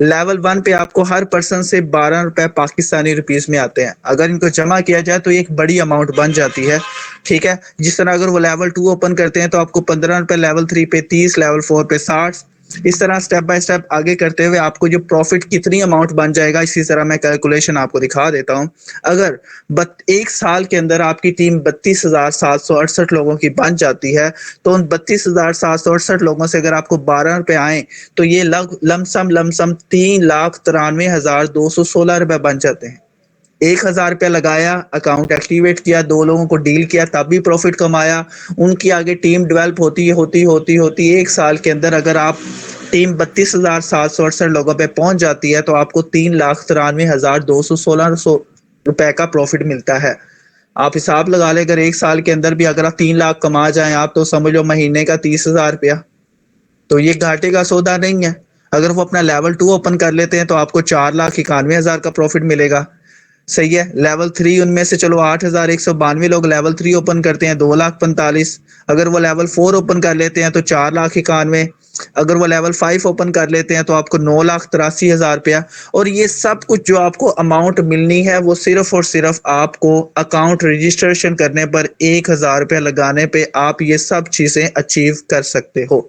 لیول 1 پہ آپ کو ہر پرسن سے 12 روپے پاکستانی روپیز میں آتے ہیں. اگر ان کو جمع کیا جائے تو ایک بڑی اماؤنٹ بن جاتی ہے. ٹھیک ہے، جس طرح اگر وہ لیول 2 اوپن کرتے ہیں تو آپ کو 15 روپے، لیول 3 پہ 30، لیول 4 پہ 60. اس طرح سٹیپ بائی سٹیپ آگے کرتے ہوئے آپ کو جو پروفٹ کتنی اماؤنٹ بن جائے گا، اسی طرح میں کیلکولیشن آپ کو دکھا دیتا ہوں. اگر ایک سال کے اندر آپ کی ٹیم 32,768 لوگوں کی بن جاتی ہے تو ان 32,768 لوگوں سے اگر آپ کو 12 روپے آئیں تو یہ لم سم 3,93,216 روپے بن جاتے ہیں. 1,000 روپے لگایا، اکاؤنٹ ایکٹیویٹ کیا، 2 لوگوں کو ڈیل کیا، تب بھی پروفٹ کمایا. ان کی آگے ٹیم ڈیولپ ہوتی ہوتی ہوتی ہوتی ایک سال کے اندر اگر آپ ٹیم 32,768 لوگوں پہ پہنچ جاتی ہے تو آپ کو 3,93,216 روپے کا پروفٹ ملتا ہے. آپ حساب لگا لیں، اگر ایک سال کے اندر بھی اگر آپ 3 لاکھ کما جائیں آپ تو سمجھ لو مہینے کا 30,000 روپیہ. تو یہ گھاٹے کا سودا نہیں ہے. اگر وہ اپنا لیول 2 اوپن کر لیتے ہیں تو آپ کو 4,91,000 کا پروفٹ ملے گا. صحیح ہے. لیول 3 ان میں سے چلو 8,192 لوگ لیول 3 اوپن کرتے ہیں، 2,45,000. اگر وہ لیول 4 اوپن کر لیتے ہیں تو 4,91,000. اگر وہ لیول 5 اوپن کر لیتے ہیں تو آپ کو 9,83,000 روپیہ. اور یہ سب کچھ جو آپ کو اماؤنٹ ملنی ہے وہ صرف اور صرف آپ کو اکاؤنٹ رجسٹریشن کرنے پر 1,000 روپیہ لگانے پہ آپ یہ سب چیزیں اچیو کر سکتے ہو.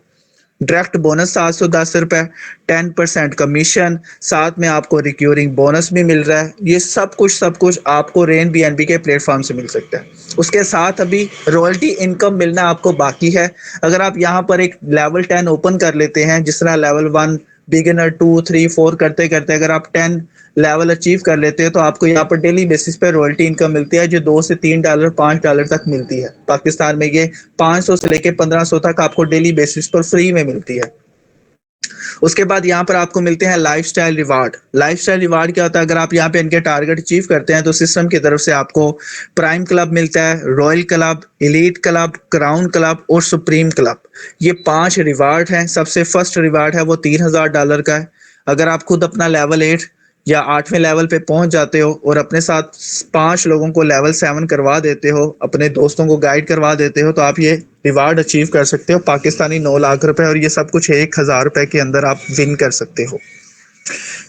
ڈائریکٹ بونس 710 روپے، 10% کمیشن، ساتھ میں آپ کو ریکیورنگ بونس بھی مل رہا ہے. یہ سب کچھ آپ کو رین بی این بی کے پلیٹ فارم سے مل سکتا ہے. اس کے ساتھ ابھی رائلٹی انکم ملنا آپ کو باقی ہے. اگر آپ یہاں پر ایک لیول 10 اوپن کر لیتے ہیں، جس طرح لیول 1 بگنر 2 3 4 کرتے کرتے اگر آپ 10 لیول اچیو کر لیتے ہیں تو آپ کو یہاں پر ڈیلی بیسس پہ رائلٹی انکم ملتی ہے جو $2 سے $3 $5 تک ملتی ہے. پاکستان میں یہ 500 سے لے کے 1,500 تک آپ کو ڈیلی بیسس پر فری میں ملتی ہے. اس کے بعد یہاں پر آپ کو ملتے ہیں life style reward. Life style reward کیا ہوتا ہے؟ اگر آپ یہاں پہ ان کے ٹارگٹ اچیو کرتے ہیں تو سسٹم کی طرف سے آپ کو پرائم کلب ملتا ہے, Royal club, elite club, crown club اور سپریم کلب. یہ 5 ریوارڈ ہیں. سب سے فرسٹ ریوارڈ ہے وہ $3000 کا ہے. اگر آپ خود اپنا لیول 8 یا 8ویں لیول پہ پہنچ جاتے ہو اور اپنے ساتھ 5 لوگوں کو لیول 7 کروا دیتے ہو, اپنے دوستوں کو گائیڈ کروا دیتے ہو, تو آپ یہ ریوارڈ اچیو کر سکتے ہو, پاکستانی 9 لاکھ روپے, اور یہ سب کچھ 1000 روپے کے اندر آپ ون کر سکتے ہو.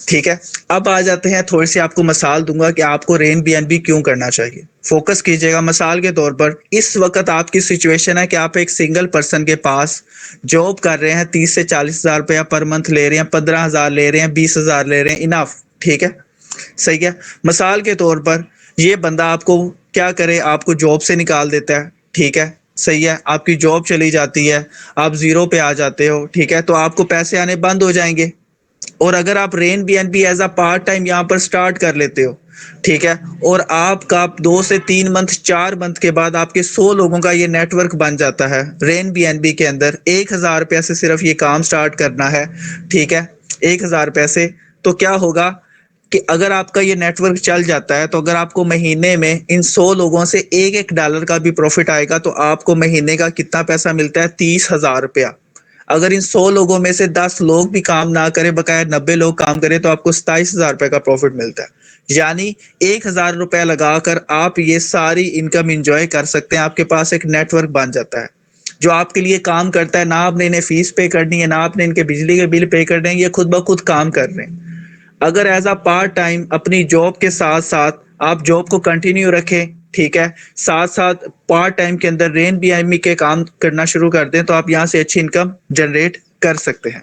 ٹھیک ہے, اب آ جاتے ہیں, تھوڑی سی آپ کو مثال دوں گا کہ آپ کو رین بی این بی کیوں کرنا چاہیے. فوکس کیجیے گا. مثال کے طور پر اس وقت آپ کی سچویشن ہے کہ آپ ایک سنگل پرسن کے پاس جاب کر رہے ہیں, 30 سے 40 ہزار روپیہ پر منتھ لے رہے ہیں, 15,000 لے رہے ہیں, 20,000 لے رہے ہیں, انف. ٹھیک ہے, صحیح ہے. مثال کے طور پر یہ بندہ آپ کو کیا کرے, آپ کو جاب سے نکال دیتا ہے. ٹھیک ہے, صحیح ہے, آپ کی جاب چلی جاتی ہے, آپ زیرو پہ آ جاتے ہو. ٹھیک ہے, تو آپ کو پیسے آنے بند ہو جائیں گے. اور اگر آپ rain B N B as a part time یہاں پر سٹارٹ کر لیتے ہو, ٹھیک ہے, اور آپ کا 2 سے 3 منتھ 4 منتھ کے بعد آپ کے 100 لوگوں کا یہ نیٹ ورک بن جاتا ہے رین بی این بی کے اندر. 1000 روپیہ سے صرف یہ کام سٹارٹ کرنا ہے. ٹھیک ہے, 1000 روپے سے. تو کیا ہوگا کہ اگر آپ کا یہ نیٹ ورک چل جاتا ہے, تو اگر آپ کو مہینے میں ان 100 لوگوں سے $1 کا بھی پروفٹ آئے گا, تو آپ کو مہینے کا کتنا پیسہ ملتا ہے؟ 30,000 روپیہ. اگر ان 100 لوگوں میں سے 10 لوگ بھی کام نہ کرے, بقایا 90 لوگ کام کرے, تو آپ کو 27,000 روپے کا پروفٹ ملتا ہے. یعنی 1000 روپے لگا کر آپ یہ ساری انکم انجوائے کر سکتے ہیں. آپ کے پاس ایک نیٹ ورک بن جاتا ہے جو آپ کے لیے کام کرتا ہے. نہ آپ نے انہیں فیس پے کرنی ہے, نہ آپ نے ان کے بجلی کے بل پے کرنے ہیں, یہ خود بخود کام کر رہے ہیں. اگر ایز اے پارٹ ٹائم اپنی جاب کے ساتھ ساتھ آپ جاب کو کنٹینیو رکھیں, ٹھیک ہے, ساتھ ساتھ پارٹ ٹائم کے اندر رین بی این بی کے کام کرنا شروع کر دیں, تو آپ یہاں سے اچھی انکم جنریٹ کر سکتے ہیں.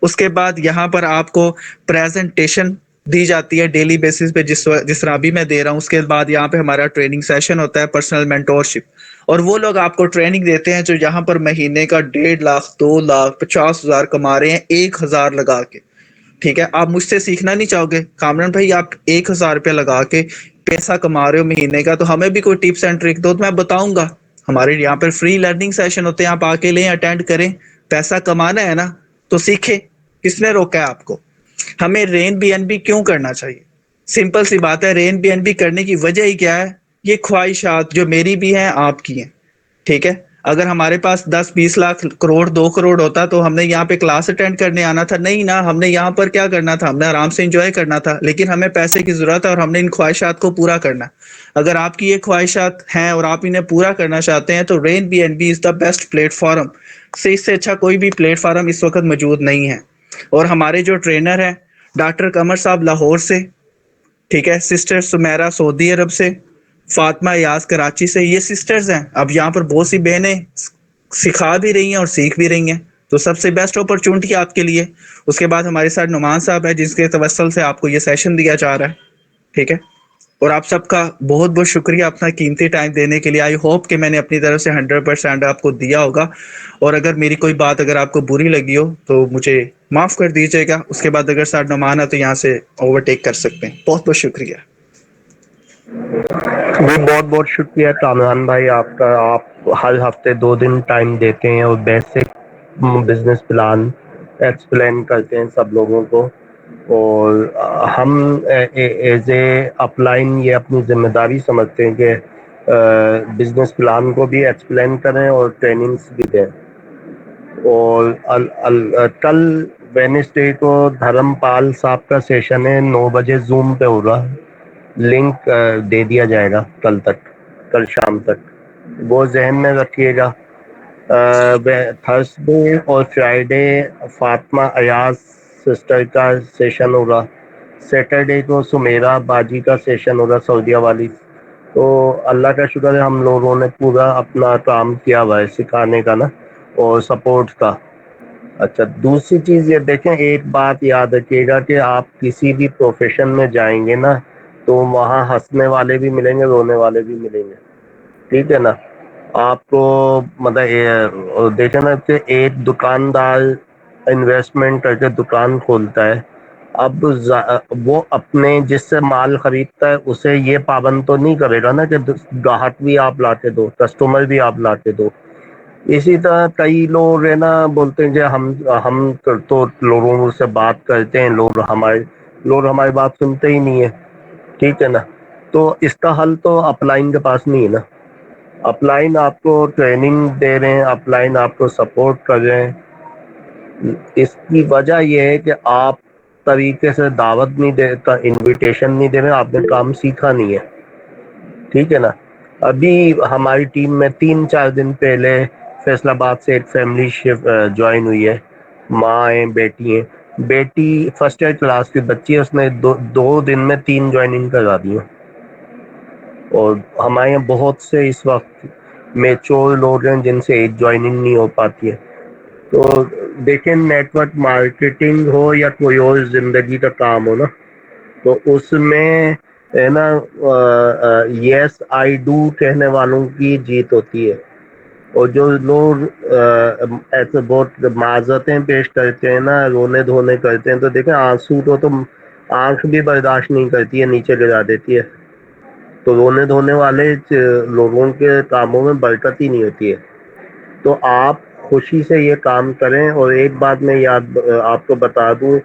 اس کے بعد یہاں پر آپ کو پریزنٹیشن دی جاتی ہے ڈیلی بیسس پہ, جس طرح ابھی میں دے رہا ہوں. اس کے بعد یہاں پہ ہمارا ٹریننگ سیشن ہوتا ہے, پرسنل مینٹورشپ, اور وہ لوگ آپ کو ٹریننگ دیتے ہیں جو یہاں پر مہینے کا 1.5 لاکھ 2 لاکھ 50,000 کما رہے ہیں 1000 لگا کے. ٹھیک ہے, آپ مجھ سے سیکھنا نہیں چاہو گے کامران بھائی, آپ 1000 روپے لگا کے پیسہ کما رہے ہو مہینے کا, تو ہمیں بھی کوئی ٹپس اینڈ ٹرک دو, تو میں بتاؤں گا. ہمارے یہاں پر فری لرننگ سیشن ہوتے ہیں, آپ آ کے لیں, اٹینڈ کریں. پیسہ کمانا ہے نا تو سیکھیں. کس نے روکا ہے آپ کو؟ ہمیں رین بی این بی کیوں کرنا چاہیے؟ سمپل سی بات ہے, رین بی این بی کرنے کی وجہ ہی کیا ہے؟ یہ خواہشات جو میری بھی ہیں, آپ کی ہیں. ٹھیک ہے, اگر ہمارے پاس 10-20 لاکھ کروڑ 2 کروڑ ہوتا تو ہم نے یہاں پہ کلاس اٹینڈ کرنے آنا تھا؟ نہیں نا, ہم نے یہاں پر کیا کرنا تھا؟ ہم نے آرام سے انجوائے کرنا تھا. لیکن ہمیں پیسے کی ضرورت ہے اور ہم نے ان خواہشات کو پورا کرنا. اگر آپ کی یہ خواہشات ہیں اور آپ انہیں پورا کرنا چاہتے ہیں, تو rain B N B is the best platform. اس سے اچھا کوئی بھی پلیٹ فارم اس وقت موجود نہیں ہے. اور ہمارے جو ٹرینر ہیں, ڈاکٹر قمر صاحب لاہور سے, ٹھیک ہے, سسٹر سمیرا سعودی عرب سے, فاطمہ یاز کراچی سے, یہ سسٹرز ہیں. اب یہاں پر بہت سی بہنیں سکھا بھی رہی ہیں اور سیکھ بھی رہی ہیں, تو سب سے بیسٹ اپرچونٹی آپ کے لیے. اس کے بعد ہمارے ساتھ نعمان صاحب ہے, جس کے توسل سے آپ کو یہ سیشن دیا جا رہا ہے. ٹھیک ہے, اور آپ سب کا بہت بہت شکریہ اپنا قیمتی ٹائم دینے کے لیے. آئی ہوپ کہ میں نے اپنی طرف سے 100% آپ کو دیا ہوگا, اور اگر میری کوئی بات اگر آپ کو بری لگی ہو تو مجھے معاف کر دیجیے گا. اس کے بعد اگر سر نعمان ہے تو یہاں سے اوورٹیک کر سکتے ہیں. بہت بہت شکریہ. جی بہت بہت شکریہ کامران بھائی آپ کا. آپ ہر ہفتے 2 دن ٹائم دیتے ہیں اور بیسک بزنس پلان ایکسپلین کرتے ہیں سب لوگوں کو, اور ہم ایز اے اپ لائن یہ اپنی ذمہ داری سمجھتے ہیں کہ بزنس پلان کو بھی ایکسپلین کریں اور ٹریننگس بھی دیں. اور کل وینسڈے کو دھرم پال صاحب کا سیشن ہے, 9 بجے زوم پہ ہوگا. لنک دے دیا جائے گا کل تک, کل شام تک, وہ ذہن میں رکھیے گا. تھرسڈے اور فرائیڈے فاطمہ ایاز سسٹر کا سیشن ہوگا. سیٹرڈے کو سمیرا باجی کا سیشن ہوگا سعودیہ والی. تو اللہ کا شکر ہے ہم لوگوں نے پورا اپنا کام کیا ہوا ہے سکھانے کا نا, اور سپورٹ کا. اچھا, دوسری چیز یہ دیکھیں, ایک بات یاد رکھیے گا کہ آپ کسی بھی پروفیشن میں جائیں گے نا تو وہاں ہنسنے والے بھی ملیں گے, رونے والے بھی ملیں گے. ٹھیک ہے نا. آپ کو مطلب دیکھیں نا کہ ایک دکاندار انویسٹمنٹ کر کے دکان کھولتا ہے, اب وہ اپنے جس سے مال خریدتا ہے اسے یہ پابند تو نہیں کرے گا نا کہ گاہک بھی آپ لاتے دو, کسٹمر بھی آپ لاتے دو. اسی طرح کئی لوگ ہے نا بولتے ہیں کہ ہم تو لوگوں سے بات کرتے ہیں، لوگ ہماری بات سنتے ہی نہیں ہے، ٹھیک ہے نا. تو اس کا حل تو اپ لائن کے پاس نہیں ہے نا. اپ لائن آپ کو ٹریننگ دے رہے ہیں، اپ لائن آپ کو سپورٹ کر رہے ہیں. اس کی وجہ یہ ہے کہ آپ طریقے سے دعوت نہیں دیتا، انویٹیشن نہیں دے رہے، آپ نے کام سیکھا نہیں ہے، ٹھیک ہے نا. ابھی ہماری ٹیم میں 3-4 دن پہلے فیصل آباد سے ایک فیملی جوائن ہوئی ہے. ماں ہیں، بیٹی ہیں. بیٹی فرسٹ ایئر کلاس کی بچی ہے، اس نے 2 دن میں 3 جوائننگ کروا دی ہے. اور ہمارے یہاں بہت سے اس وقت میچور لوگ ہیں جن سے ایک جوائننگ نہیں ہو پاتی ہے. تو دیکھیں، نیٹ ورک مارکیٹنگ ہو یا کوئی اور زندگی کا کام ہو نا، تو اس میں ہے نا یس آئی ڈو کہنے والوں کی جیت ہوتی ہے. اور جو لوگ ایسے بہت معذرتیں پیش کرتے ہیں نا، رونے دھونے کرتے ہیں، تو دیکھیں آنسو کو تو آنکھ بھی برداشت نہیں کرتی ہے، نیچے گرا دیتی ہے. تو رونے دھونے والے لوگوں کے کاموں میں برکت ہی نہیں ہوتی ہے. تو آپ خوشی سے یہ کام کریں. اور ایک بات میں آپ کو بتا دوں،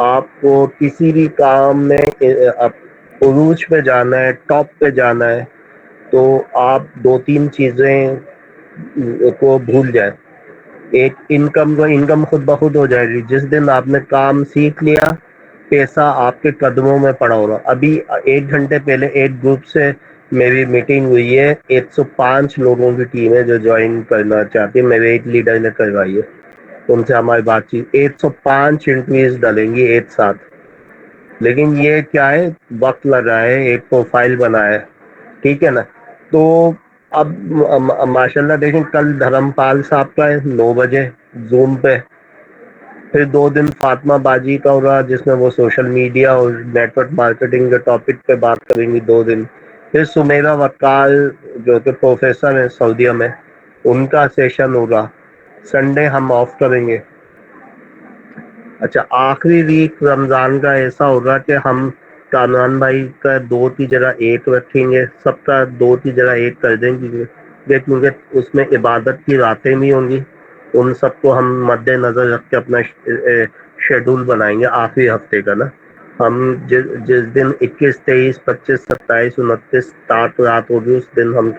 آپ کو کسی بھی کام میں عروج پہ جانا ہے، ٹاپ پہ جانا ہے، تو آپ 2-3 چیزیں کو بھول جائیں. ایک انکم خود بخود ہو جائے گی. جس دن آپ نے کام سیکھ لیا، پیسہ آپ کے قدموں میں پڑا ہوگا. ابھی 1 گھنٹے پہلے ایک گروپ سے میری میٹنگ ہوئی ہے، 105 لوگوں کی ٹیم ہے جو جوائن کرنا چاہتی ہے. میرے ایک لیڈر نے کروائی ہے، ان سے ہماری بات چیت. 105 انٹرویوز ڈلیں گی ایک ساتھ. لیکن یہ کیا ہے، وقت لگا ہے، ایک پروفائل بنا ہے، ٹھیک ہے نا. تو اب ماشاء اللہ دیکھیں، کل دھرم پال صاحب کا ہے 9 بجے زوم پہ. پھر 2 دن فاطمہ باجی کا ہوگا جس میں وہ سوشل میڈیا اور نیٹ ورک مارکیٹنگ کے ٹاپک پہ بات کریں گی 2 دن. پھر سمیرا وکال جو کہ پروفیسر ہیں سعودیہ میں، ان کا سیشن ہوگا. سنڈے ہم آف کریں گے. اچھا، آخری ویک رمضان کا ایسا ہوگا کہ ہم کامران بھائی کا 2 کی جگہ 1 رکھیں گے، سب کا 2 کی جگہ 1 کر دیں گے، کیونکہ اس میں عبادت کی راتیں بھی ہوں گی. ان سب کو ہم مد نظر رکھ کے اپنا شیڈول بنائیں گے آخری ہفتے کا نا. ہم جس دن 21، 23، 25، 27، 29 رات ہوگی، اس دن ہم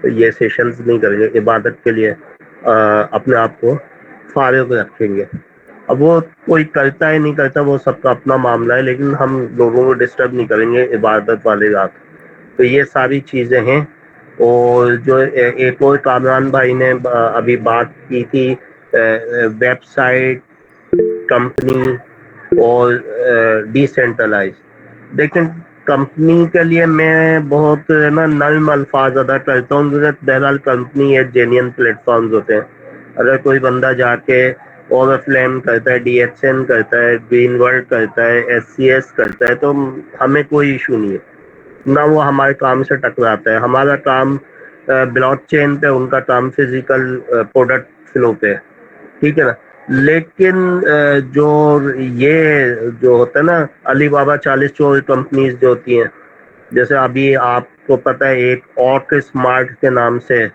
یہ سیشنز نہیں کریں گے. عبادت کے لیے اپنے آپ کو فارغ رکھیں گے. اب وہ کوئی کرتا ہے نہیں کرتا، وہ سب کا اپنا معاملہ ہے، لیکن ہم لوگوں کو ڈسٹرب نہیں کریں گے عبادت والی رات. تو یہ ساری چیزیں ہیں. اور جو ایک اور کامران بھائی نے ابھی بات کی تھی، ویب سائٹ، کمپنی اور ڈیسینٹرلائز. دیکھیں، کمپنی کے لیے میں بہت نا نرم الفاظ ادا کرتا ہوں، کیونکہ بہرحال کمپنی ہے، جینین پلیٹ فارمز ہوتے ہیں. اگر کوئی بندہ جا کے اور فلیم کرتا ہے، ڈی ایچ این کرتا ہے، گرین ورلڈ کرتا ہے، ایس سی ایس کرتا ہے، تو ہمیں کوئی ایشو نہیں ہے، نہ وہ ہمارے کام سے ٹکراتا ہے. ہمارا کام بلاک چین پہ، ان کا کام فزیکل پروڈکٹ فلو پہ، ٹھیک ہے نا. لیکن جو یہ جو ہوتا ہے نا علی بابا 40 کمپنیز جو ہوتی ہیں، جیسے ابھی آپ کو پتہ ہے ایک آرک اسمارٹ کے نام سے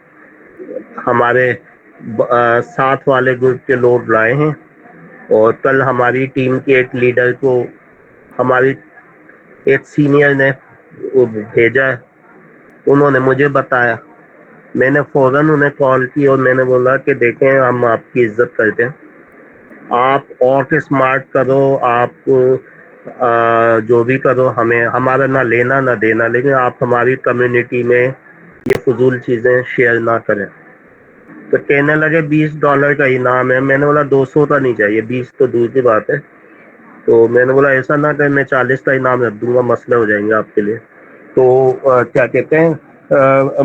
ہمارے ساتھ والے گروپ کے لوگ لائے ہیں. اور کل ہماری ٹیم کے ایک لیڈر کو ہماری ایک سینئر نے وہ بھیجا ہے، انہوں نے مجھے بتایا. میں نے فوراً انہیں کال کی اور میں نے بولا کہ دیکھیں، ہم آپ کی عزت کرتے ہیں، آپ اور اسمارٹ کرو، آپ جو بھی کرو، ہمیں ہمارا نہ لینا نہ دینا، لیکن آپ ہماری کمیونٹی میں یہ فضول چیزیں شیئر نہ کریں. تو کہنے لگے $20 کا انعام ہے. میں نے بولا 200 کا نہیں چاہیے، 20 تو دور کی بات ہے. تو میں نے بولا ایسا نہ کہ میں 40 کا انعام رکھ دوں گا، مسئلے ہو جائیں گے آپ کے لیے. تو کیا کہتے ہیں،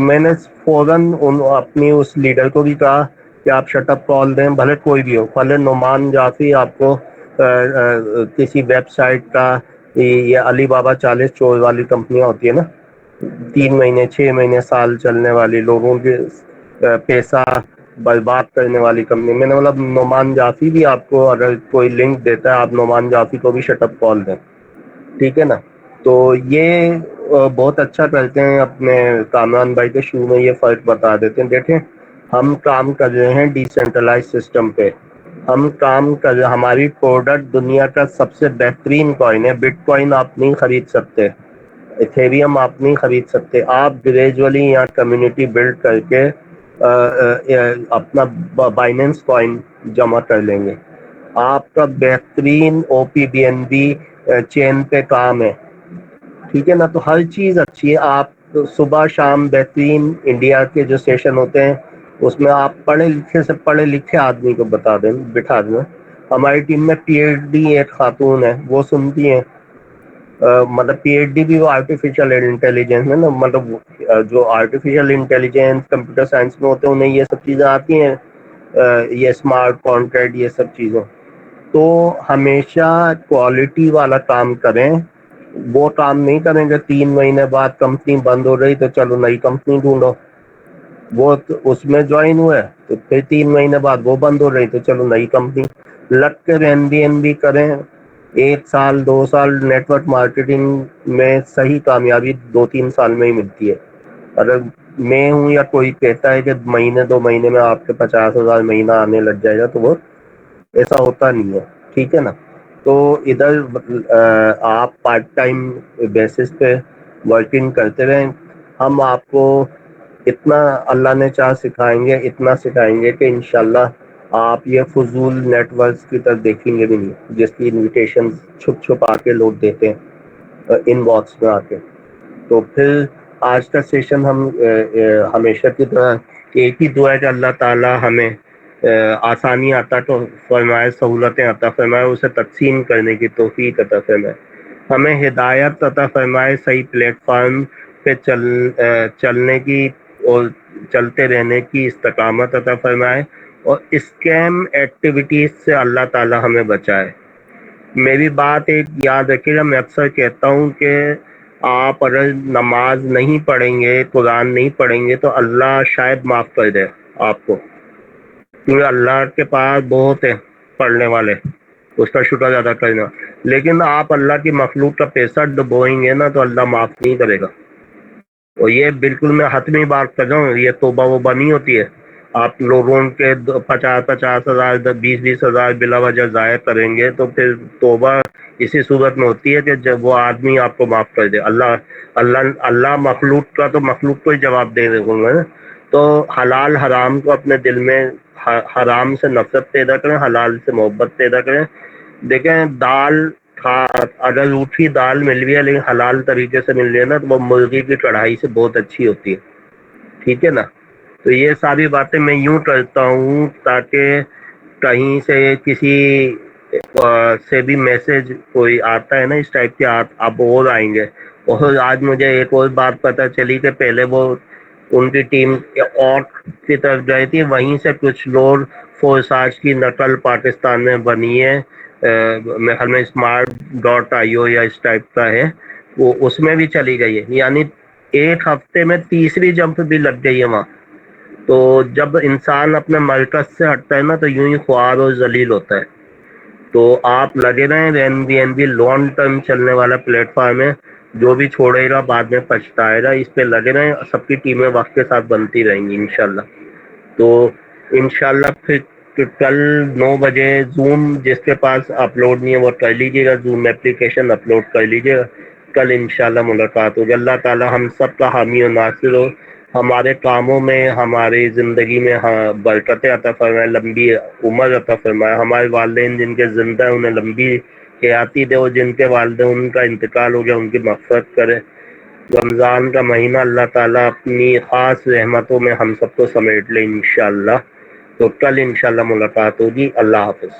میں نے فوراً اپنی اس لیڈر کو بھی کہا کہ آپ شٹ اپ کال دیں، بھلے کوئی بھی ہو، بھلے نعمان جعفری آپ کو کسی ویب سائٹ کا، یہ علی بابا 40 چور والی کمپنیاں ہوتی ہے نا، 3 مہینے 6 مہینے سال چلنے والی، لوگوں کے پیسہ برباد کرنے والی کمپنی. میں نے بولا نعمان جعفری بھی آپ کو اگر کوئی لنک دیتا ہے، آپ نعمان جعفری کو بھی شٹ اپ کال دیں، ٹھیک ہے نا. تو یہ بہت اچھا کرتے ہیں، اپنے کامران بھائی کے شروع میں یہ فرق بتا دیتے ہیں. دیکھیں، ہم کام کر رہے ہیں ڈیسینٹرلائز سسٹم پہ. ہم کام کر رہے، ہماری پروڈکٹ دنیا کا سب سے بہترین کوائن ہے. بٹ کوائن آپ نہیں خرید سکتے، ایتھیریم آپ نہیں خرید سکتے. آپ گریجولی یہاں کمیونٹی بلڈ کر کے اپنا بائننس کوائن جمع کر لیں گے. آپ کا بہترین او پی بی این بی چین پہ کام ہے، ٹھیک ہے نا. تو ہر چیز اچھی ہے. آپ صبح شام بہترین انڈیا کے جو سیشن ہوتے ہیں اس میں آپ پڑھے لکھے سے پڑھے لکھے آدمی کو بٹھا دیں. ہماری ٹیم میں پی ایچ ڈی ایک خاتون ہے، وہ سنتی ہیں. مطلب پی ایچ ڈی بھی وہ آرٹیفیشیل انٹیلیجنس ہے نا، مطلب جو آرٹیفیشیل انٹیلیجنس کمپیوٹر سائنس میں ہوتے ہیں انہیں یہ سب چیزیں آتی ہیں، یہ اسمارٹ کانٹریکٹ یہ سب چیزیں. تو ہمیشہ کوالٹی والا کام کریں. وہ کام نہیں کریں گے 3 مہینے بعد کمپنی بند ہو رہی تو چلو نئی کمپنی ڈھونڈو. وہ اس میں جوائن ہوئے تو پھر 3 مہینے بعد وہ بند ہو رہی تو چلو نئی کمپنی. لگ کے این بی کریں. 1 سال 2 سال نیٹورک مارکیٹنگ میں صحیح کامیابی 2-3 سال میں ہی ملتی ہے. اگر میں ہوں یا کوئی کہتا ہے کہ مہینے 2 مہینے میں آپ کے 50,000 مہینہ آنے لگ جائے گا تو وہ ایسا ہوتا نہیں ہے، ٹھیک ہے نا. تو ادھر آپ پارٹ ٹائم بیسس پہ ورکنگ کرتے رہیں. ہم آپ کو اتنا اللہ نے چاہ سکھائیں گے، اتنا سکھائیں گے کہ انشاءاللہ آپ یہ فضول نیٹ ورکس کی طرف دیکھیں گے بھی نہیں جس کی انویٹیشن چھپ چھپ آ کے لوگ دیتے ہیں ان باکس میں آ کے. تو پھر آج کا سیشن ہم ہمیشہ کی طرح ایک ہی دعا ہے کہ اللہ تعالی ہمیں آسانی عطا تو فرمائے، سہولتیں عطا فرمائے، اسے تقسیم کرنے کی توفیق عطا فرمائے. ہمیں ہدایت عطا فرمائے، صحیح پلیٹ فارم پہ چلنے کی اور چلتے رہنے کی استقامت عطا فرمائے، اور اسکیم ایکٹیویٹیز سے اللہ تعالی ہمیں بچائے. میری بات ایک یاد رکھیے گا، میں اکثر کہتا ہوں کہ آپ اگر نماز نہیں پڑھیں گے، قرآن نہیں پڑھیں گے تو اللہ شاید معاف کر دے آپ کو، کیونکہ اللہ کے پاس بہت ہے پڑھنے والے، اس کا شکر ادا کرنا. لیکن آپ اللہ کی مخلوق کا پیسہ ڈبوئیں گے نا تو اللہ معاف نہیں کرے گا. اور یہ بالکل میں حتمی بات کر رہا ہوں، یہ توبہ وبہ نہیں ہوتی ہے. آپ لوگوں کے 50,000 20,000 بلا وجہ ضائع کریں گے تو پھر توبہ اسی صورت میں ہوتی ہے کہ جب وہ آدمی آپ کو معاف کر دے. اللہ مخلوق کا تو مخلوق کو ہی جواب دے دے گا نا. تو حلال حرام کو اپنے دل میں، حرام سے نفرت پیدا کریں، حلال سے محبت پیدا کریں. دیکھیں دال اگر روٹھی دال مل رہی ہے لیکن حلال طریقے سے مل رہی ہے نا تو وہ مرغی کی کڑھائی سے بہت اچھی ہوتی ہے، ٹھیک ہے نا. تو یہ ساری باتیں میں یوں کرتا ہوں تاکہ کہیں سے کسی سے بھی میسج کوئی آتا ہے نا اس ٹائپ کے آپ اور آئیں گے. اور آج مجھے ایک اور بات پتہ چلی کہ پہلے وہ ان کی ٹیم اور کی طرف گئی تھی، وہیں سے کچھ لوگ فورس آج کی نقل پاکستان میں بنی ہے، میرے خیال میں smart.io یا اس ٹائپ کا ہے، وہ اس میں بھی چلی گئی ہے. یعنی ایک ہفتے میں تیسری جمپ بھی لگ گئی ہے وہاں. تو جب انسان اپنے مرکز سے ہٹتا ہے نا تو یوں ہی خوار اور ذلیل ہوتا ہے. تو آپ لگے رہیں، این بی لانگ ٹرم چلنے والا پلیٹ فارم ہے، جو بھی چھوڑے گا بعد میں پچھتائے گا. اس پہ لگے رہیں، سب کی ٹیمیں وقت کے ساتھ بنتی رہیں گی انشاءاللہ. تو انشاءاللہ پھر کل 9 بجے زوم جس کے پاس اپلوڈ نہیں ہے وہ کر لیجیے گا، زوم اپلیکیشن اپلوڈ کر لیجیے گا. کل انشاءاللہ ملاقات ہوگی. اللہ تعالی ہم سب کا حامی و ناصر ہو، ہمارے کاموں میں، ہماری زندگی میں برکتیں عطا فرمائے، لمبی عمر عطا فرمائے. ہمارے والدین جن کے زندہ ہیں انہیں لمبی حیاتی دے، اور جن کے والدین ان کا انتقال ہو گیا ان کی مغفرت کرے. رمضان کا مہینہ اللہ تعالیٰ اپنی خاص رحمتوں میں ہم سب کو سمیٹ لے انشاءاللہ. تو کل انشاءاللہ ملاقات ہوگی. اللہ حافظ.